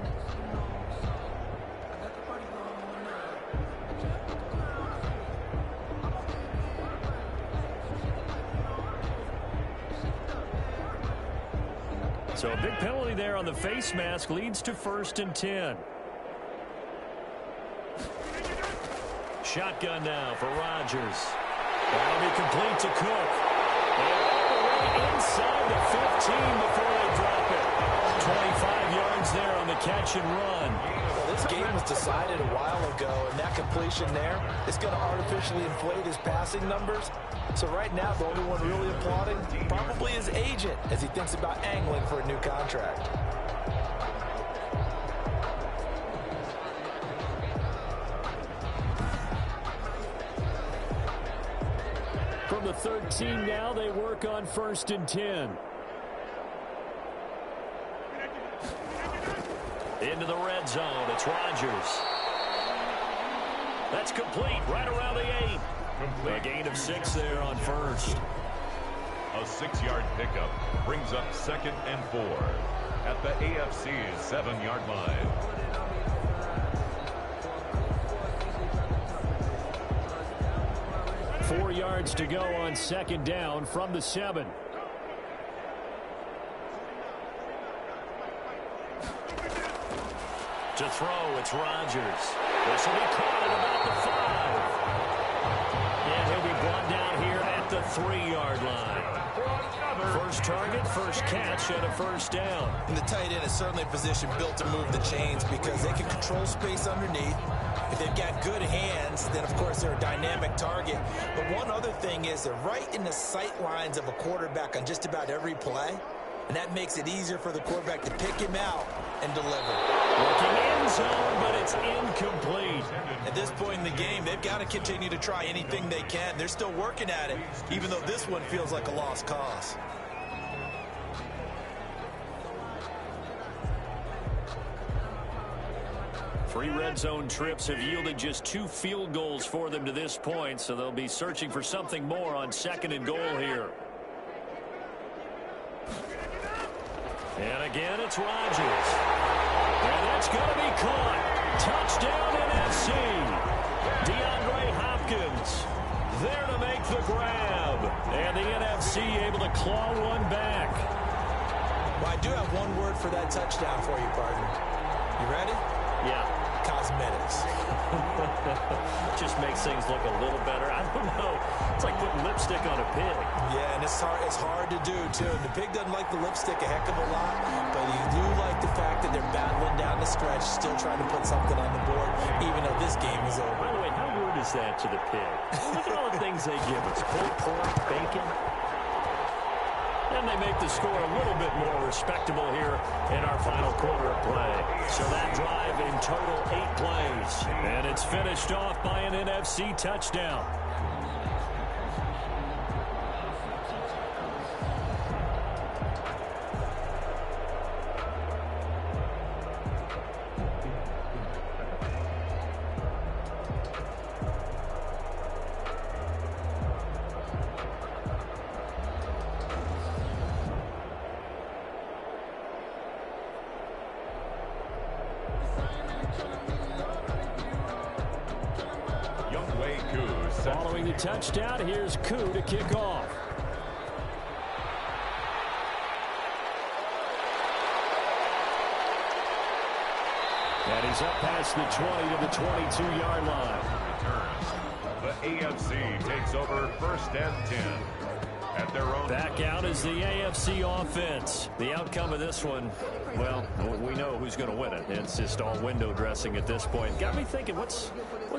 So a big penalty there on the face mask leads to 1st and 10. Shotgun now for Rodgers. That'll be complete to Cook. And all the way inside the 15 before they drop it. 25 yards there on the catch and run. Well, this game was decided a while ago, and that completion there is going to artificially inflate his passing numbers. So right now, the only one really applauding probably his agent as he thinks about angling for a new contract. From the 13 now, they work on 1st and 10. Into the red zone. It's Rodgers. That's complete right around the 8. A gain of 6 there on first. A 6-yard pickup brings up 2nd and 4 at the AFC's 7-yard line. Four yards to go on 2nd down from the 7. To throw, it's Rodgers. This will be caught at about the 5. And he'll be brought down here at the 3-yard line. First target, first catch, and a 1st down. And the tight end is certainly a position built to move the chains because they can control space underneath. If they've got good hands, then of course they're a dynamic target. But one other thing is they're right in the sight lines of a quarterback on just about every play. And that makes it easier for the quarterback to pick him out and deliver. Looking end zone, but it's incomplete. At this point in the game, they've got to continue to try anything they can. They're still working at it, even though this one feels like a lost cause. Three red zone trips have yielded just 2 field goals for them to this point, so they'll be searching for something more on 2nd and goal here. And again, it's Rodgers. And that's going to be caught. Touchdown NFC. DeAndre Hopkins there to make the grab. And the NFC able to claw one back. Well, I do have one word for that touchdown for you, partner. You ready? Yeah. Cosmetics. Just makes things look a little better. I don't know. It's like putting lipstick on a pig. Yeah, and it's hard to do, too. And the pig doesn't like the lipstick a heck of a lot, but you do like the fact that they're battling down the stretch, still trying to put something on the board, even though this game is over. By the way, how rude is that to the pig? Look at all the things they give us. Pulled pork, bacon. And they make the score a little bit more respectable here in our final quarter of play. So that drive in total 8 plays. And it's finished off by an NFC touchdown. Following the touchdown, here's Koo to kick off. And he's up past the 20 to the 22-yard line. The AFC takes over 1st and 10 at their own. Back out is the AFC offense. The outcome of this one, well, we know who's going to win it. It's just all window dressing at this point. Got me thinking, what's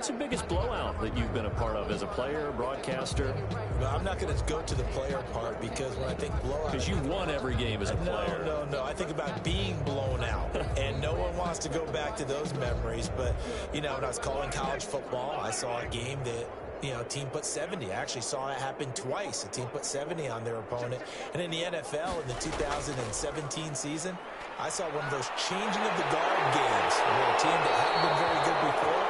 the biggest blowout that you've been a part of as a player, broadcaster? Well, I'm not going to go to the player part because when I think blowout... Because you won every game as a player. No. I think about being blown out. And no one wants to go back to those memories. But, you know, when I was calling college football, I saw a game that... a team put 70. I actually saw it happen twice. A team put 70 on their opponent. And in the NFL, in the 2017 season, I saw one of those changing of the guard games where a team that hadn't been very good before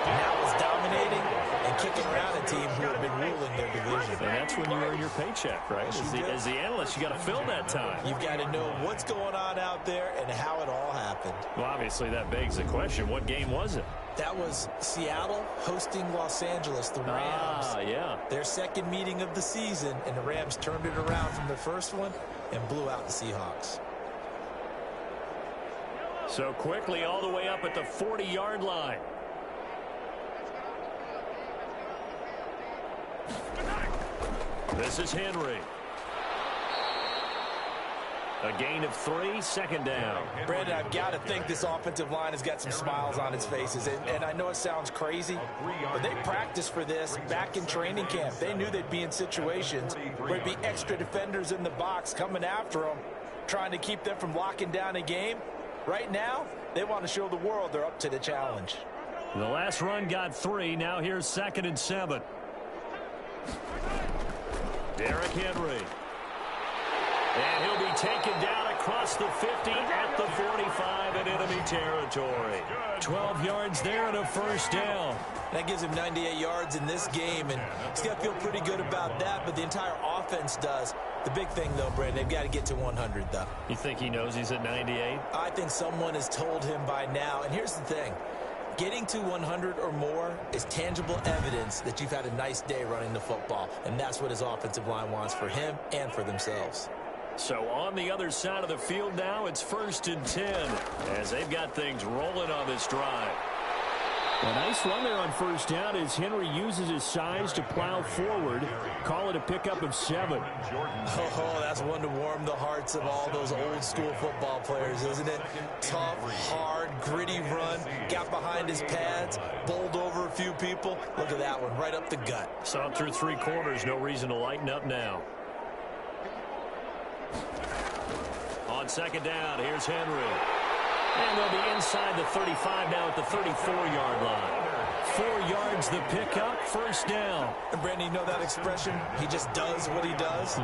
now was dominating and kicking around a team who had been ruling their division. And that's when you earn your paycheck, right? As the analyst, you got to fill that time. You've got to know what's going on out there and how it all happened. Well, obviously, that begs the question, what game was it? That was Seattle hosting Los Angeles, the Rams. Yeah. Their second meeting of the season, and the Rams turned it around from the first one and blew out the Seahawks. So quickly all the way up at the 40-yard line. This is Henry. A gain of 3, 2nd down. Brandon, I've got to think this offensive line has got some smiles on its faces. And I know it sounds crazy, but they practiced for this back in training camp. They knew they'd be in situations where there'd be extra defenders in the box coming after them, trying to keep them from locking down a game. Right now, they want to show the world they're up to the challenge. The last run got 3. Now here's 2nd and 7. Derrick Henry. And he'll be taken down across the 50 at the 45 in enemy territory. 12 yards there and a 1st down. That gives him 98 yards in this game, and he's got to feel pretty good about that, but the entire offense does. The big thing, though, Brandon, they've got to get to 100, though. You think he knows he's at 98? I think someone has told him by now, and here's the thing. Getting to 100 or more is tangible evidence that you've had a nice day running the football, and that's what his offensive line wants for him and for themselves. So on the other side of the field now, it's 1st and 10 as they've got things rolling on this drive. A nice run there on 1st down as Henry uses his size to plow forward. Call it a pickup of 7. Oh, that's one to warm the hearts of all those old school football players, isn't it? Tough, hard, gritty run, got behind his pads, bowled over a few people. Look at that one, right up the gut. Saw it through 3 quarters, no reason to lighten up now. On 2nd down, here's Henry. And they'll be inside the 35 now at the 34-yard line. 4 yards the pickup, 1st down. And Brandon, you know that expression? He just does what he does.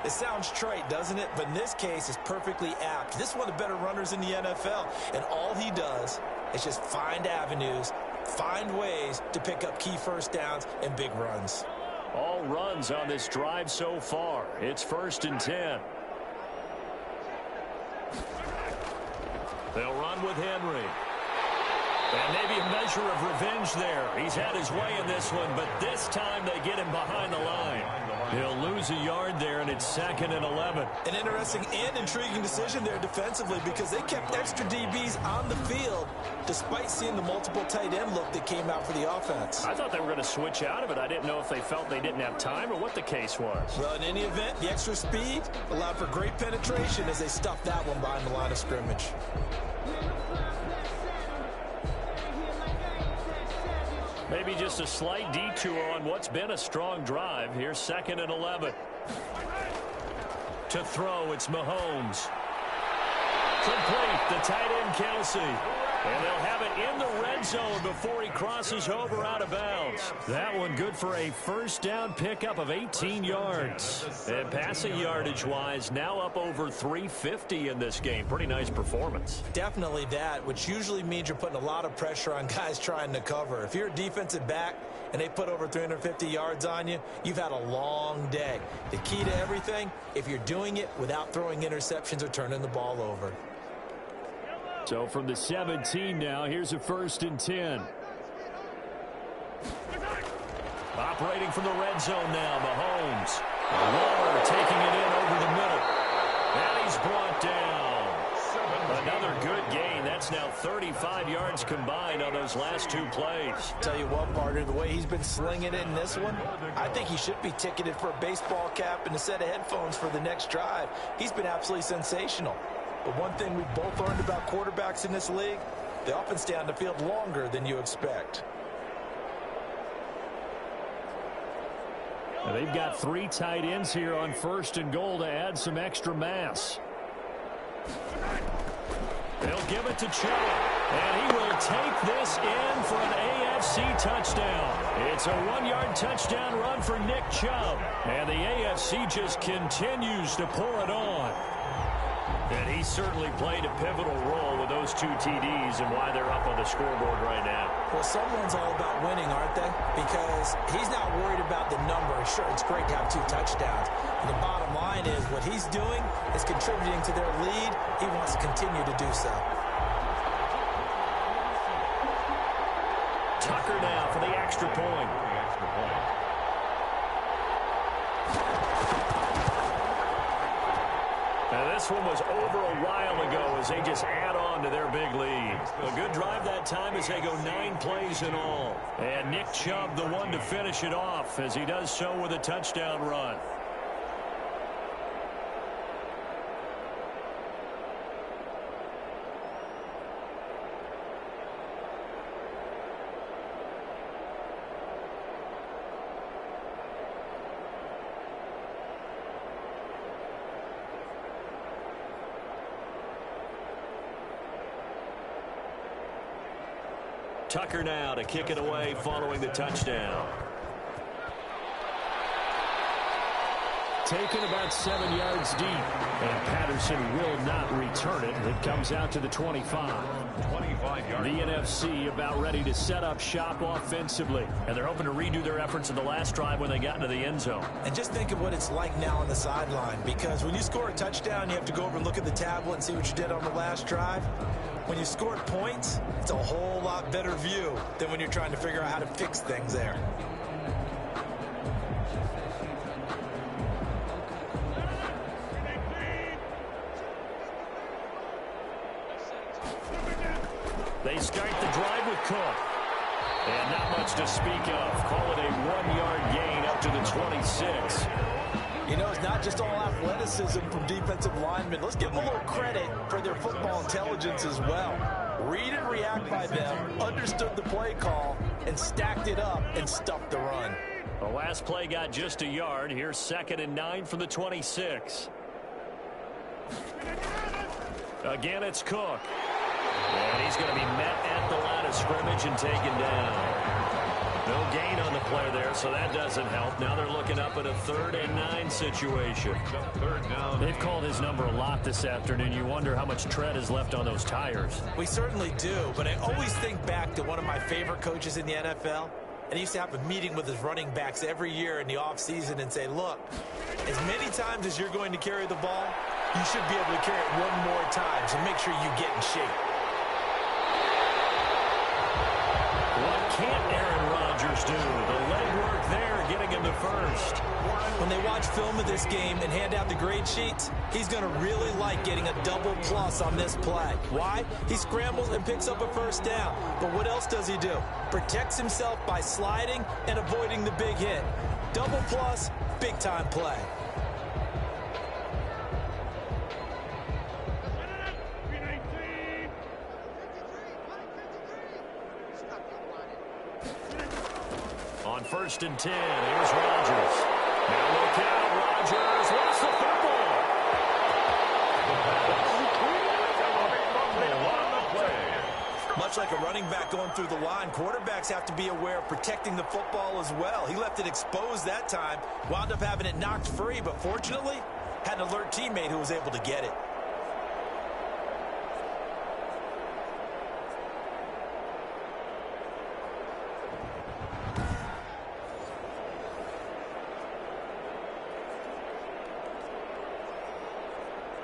It sounds trite, doesn't it? But in this case, it's perfectly apt. This is one of the better runners in the NFL. And all he does is just find avenues, find ways to pick up key 1st downs and big runs. All runs on this drive so far. It's 1st and 10. They'll run with Henry. And maybe a measure of revenge there. He's had his way in this one, but this time they get him behind the line. He'll lose a yard there, and it's 2nd and 11. An interesting and intriguing decision there defensively because they kept extra DBs on the field despite seeing the multiple tight end look that came out for the offense. I thought they were going to switch out of it. I didn't know if they felt they didn't have time or what the case was. Well, in any event, the extra speed allowed for great penetration as they stuffed that one behind the line of scrimmage. Maybe just a slight detour on what's been a strong drive. Here's 2nd and 11. To throw, it's Mahomes. Complete, the tight end Kelsey. And they'll have it in the red zone before he crosses over out of bounds. That one good for a 1st down pickup of 18 yards. And passing yardage-wise, now up over 350 in this game. Pretty nice performance. Definitely that, which usually means you're putting a lot of pressure on guys trying to cover. If you're a defensive back and they put over 350 yards on you, you've had a long day. The key to everything, if you're doing it without throwing interceptions or turning the ball over. So from the 17 now, here's a 1st and 10. Operating from the red zone now, Mahomes. Waller taking it in over the middle. And he's brought down. Another good gain. That's now 30 25 yards combined on those last two plays. Tell you what, partner, the way he's been slinging it in this one, I think he should be ticketed for a baseball cap and a set of headphones for the next drive. He's been absolutely sensational. But one thing we've both learned about quarterbacks in this league, they often stay on the field longer than you expect. Now they've got 3 tight ends here on 1st and goal to add some extra mass. They'll give it to Chubb, and he will take this in for an AFC touchdown. It's a 1-yard touchdown run for Nick Chubb, and the AFC just continues to pour it on. And he certainly played a pivotal role with those 2 TDs and why they're up on the scoreboard right now. Well, someone's all about winning, aren't they? Because he's not worried about the number. Sure, it's great to have 2 touchdowns. And the bottom line is what he's doing is contributing to their lead. He wants to continue to do so. Tucker now for the extra point. Now this one was over a while ago as they just add on to their big lead. A good drive that time as they go 9 plays in all. And Nick Chubb the one to finish it off as he does so with a touchdown run. Tucker now to kick it away following the touchdown. Taken about 7 yards deep. And Patterson will not return it. It comes out to the 25. 25 yards. The NFC about ready to set up shop offensively. And they're hoping to redo their efforts in the last drive when they got into the end zone. And just think of what it's like now on the sideline. Because when you score a touchdown, you have to go over and look at the tablet and see what you did on the last drive. When you scored points, it's a whole lot better view than when you're trying to figure out how to fix things there. They start the drive with Cook. And not much to speak of. Call it a 1-yard gain up to the 26. You know, it's not just all athleticism from defensive linemen. Let's give them a little credit for their football intelligence as well. Read and react by them, understood the play call, and stacked it up and stuffed the run. The last play got just a yard. Here's 2nd and 9 from the 26. Again, it's Cook. And he's going to be met at the line of scrimmage and taken down. No gain on the play there, so that doesn't help. Now they're looking up at a 3rd and 9 situation. Third down. They've called his number a lot this afternoon. You wonder how much tread is left on those tires. We certainly do, but I always think back to one of my favorite coaches in the NFL. And he used to have a meeting with his running backs every year in the offseason and say, look, as many times as you're going to carry the ball, you should be able to carry it one more time, so make sure you get in shape. What can't Aaron Rodgers do? The legwork there, getting him to first. When they watch film of this game and hand out the grade sheets, he's going to really like getting a double plus on this play. Why? He scrambles and picks up a first down. But what else does he do? Protects himself by sliding and avoiding the big hit. Double plus, big time play. On 1st and 10, here's Rodgers. Now look out, Rodgers lost the football. Much like a running back going through the line, quarterbacks have to be aware of protecting the football as well. He left it exposed that time, wound up having it knocked free, but fortunately, had an alert teammate who was able to get it.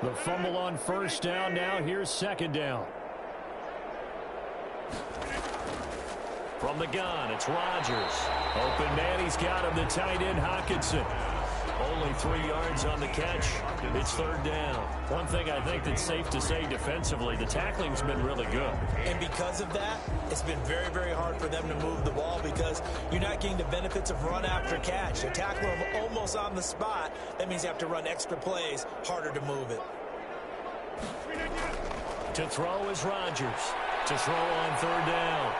The fumble on 1st down. Now here's 2nd down. From the gun, it's Rodgers. Open man, he's got him, the tight end, Hockenson. only 3 yards on the catch. It's third down. One thing I think that's safe to say defensively, the tackling's been really good. And because of that, it's been very, very hard for them to move the ball because you're not getting the benefits of run after catch. You tackle them almost on the spot. That means you have to run extra plays, harder to move it. To throw is Rodgers. To throw on third down.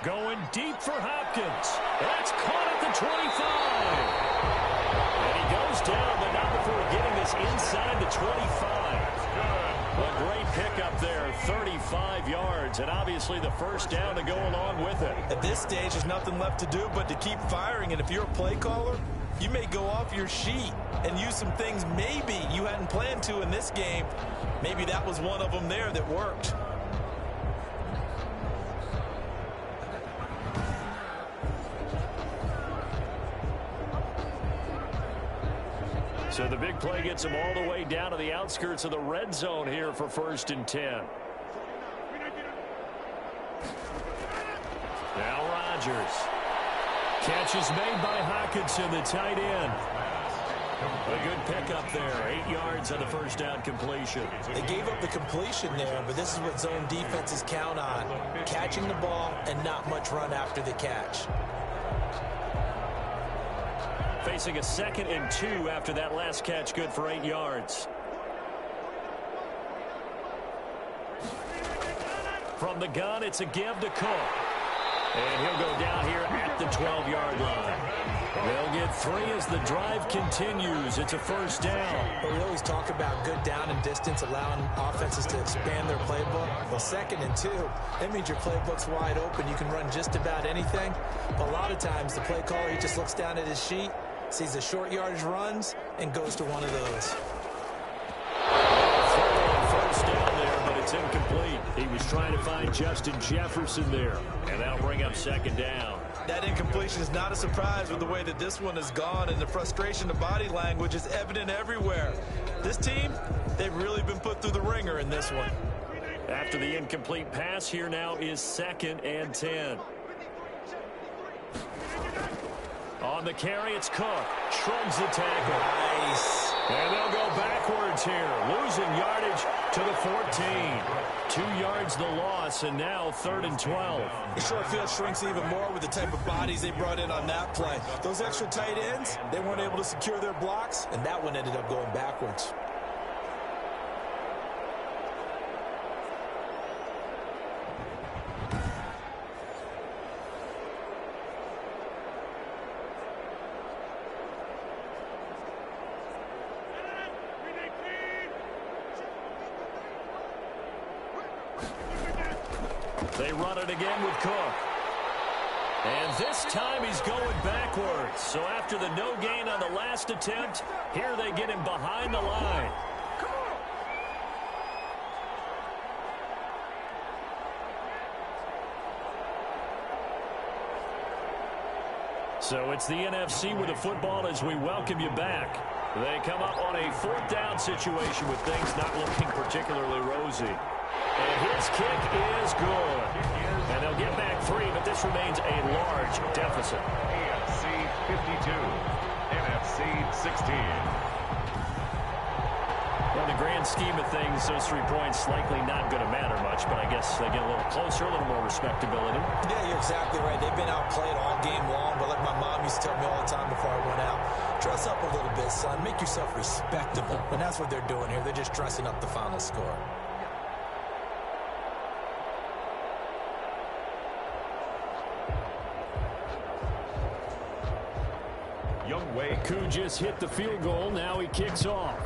Going deep for Hopkins. That's caught at the 25. And he goes down, but not before getting this inside the 25. A great pickup there, 35 yards, and obviously the first down to go along with it. At this stage, there's nothing left to do but to keep firing, and if you're a play caller, you may go off your sheet and use some things maybe you hadn't planned to in this game. Maybe that was one of them there that worked. So the big play gets them all the way down to the outskirts of the red zone here for 1st and 10. Now Rodgers. Catch is made by Hockenson, the tight end. A good pickup there. 8 yards on the first down completion. They gave up the completion there, but this is what zone defenses count on. Catching the ball and not much run after the catch. Facing a 2nd and 2 after that last catch, good for 8 yards. From the gun, it's a give to Cook. And he'll go down here at the 12-yard line. They'll get 3 as the drive continues. It's a first down. But we always talk about good down and distance, allowing offenses to expand their playbook. Well, 2nd and 2, that means your playbook's wide open. You can run just about anything. But a lot of times, the play caller, he just looks down at his sheet, sees the short yardage runs, and goes to one of those. First down there, but it's incomplete. He was trying to find Justin Jefferson there, and that'll bring up 2nd down. That incompletion is not a surprise with the way that this one has gone, and the frustration of body language is evident everywhere. This team, they've really been put through the ringer in this one. After the incomplete pass, here now is 2nd and 10. On the carry, it's Cook. Shrugs the tackle. Nice. And they'll go backwards here. Losing yardage to the 14. 2 yards the loss, and now 3rd and 12. The short field shrinks even more with the type of bodies they brought in on that play. Those extra tight ends, they weren't able to secure their blocks, and that one ended up going backwards. They run it again with Cook. And this time he's going backwards. So after the no gain on the last attempt, here they get him behind the line. So it's the NFC with the football as we welcome you back. They come up on a 4th down situation with things not looking particularly rosy. And his kick is good. And they'll get back 3, but this remains a large deficit. AFC 52, NFC 16. In the grand scheme of things, those 3 points likely not going to matter much, but I guess they get a little closer, a little more respectability. Yeah, you're exactly right. They've been outplayed all game long, but like my mom used to tell me all the time before I went out, dress up a little bit, son. Make yourself respectable. And that's what they're doing here. They're just dressing up the final score. Youngway. Koo just hit the field goal. Now he kicks off.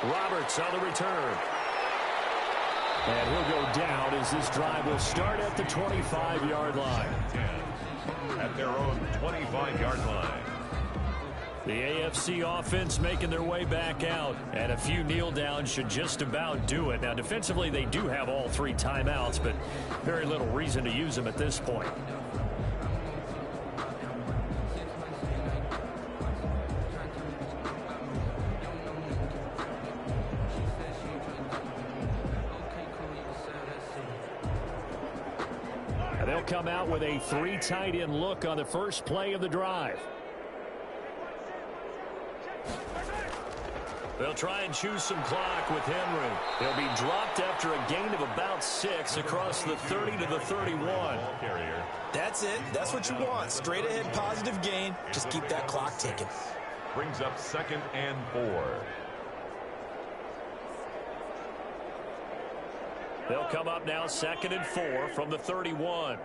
Roberts on the return. And he'll go down as this drive will start at the 25-yard line. At their own 25-yard line. The AFC offense making their way back out. And a few kneel downs should just about do it. Now, defensively, they do have all 3 timeouts, but very little reason to use them at this point. come out with a 3 tight end look on the first play of the drive. They'll try and choose some clock with Henry. He'll be dropped after a gain of about 6 across the 30 to the 31. That's it. That's what you want. Straight ahead positive gain. Just keep that clock ticking. Brings up 2nd and 4. They'll come up now 2nd and 4 from the 31.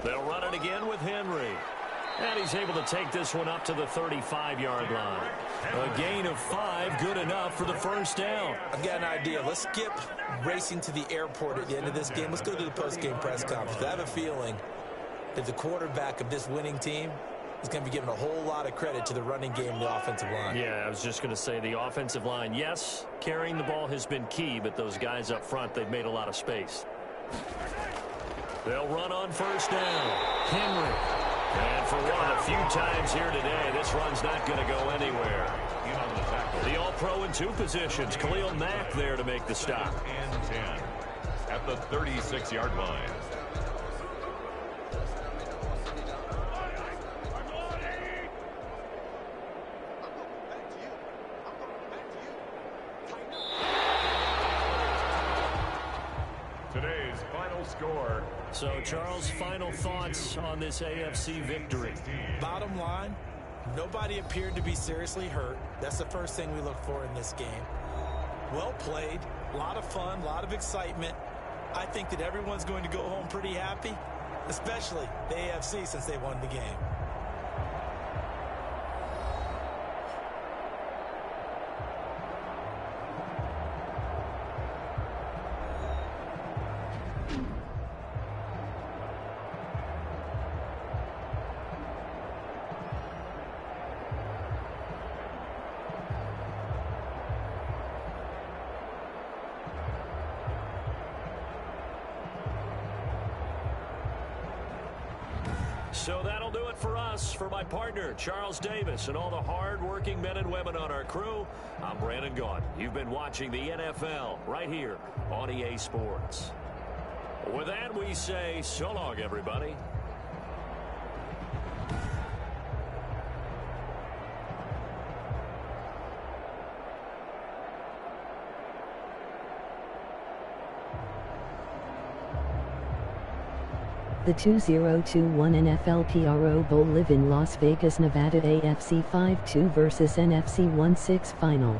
They'll run it again with Henry. And he's able to take this one up to the 35-yard line. A gain of 5, good enough for the first down. I've got an idea. Let's skip racing to the airport at the end of this game. Let's go to the post-game press conference. I have a feeling that the quarterback of this winning team is going to be giving a whole lot of credit to the running game and the offensive line. Yeah, I was just going to say the offensive line, yes, carrying the ball has been key, but those guys up front, they've made a lot of space. They'll run on first down. Henry. And for one of the few times here today, this run's not going to go anywhere. The All-Pro in 2 positions. Khalil Mack there to make the stop. And 10 at the 36-yard line. Today's final score. So, Charles, final thoughts on this AFC victory? Bottom line, nobody appeared to be seriously hurt. That's the first thing we look for in this game. Well played, a lot of fun, a lot of excitement. I think that everyone's going to go home pretty happy, especially the AFC since they won the game. So that'll do it for us. For my partner, Charles Davis, and all the hard-working men and women on our crew, I'm Brandon Gaudin. You've been watching the NFL right here on EA Sports. With that, we say so long, everybody. The 2021 NFL PRO Bowl live in Las Vegas, Nevada AFC 5-2 versus NFC 1-6 final.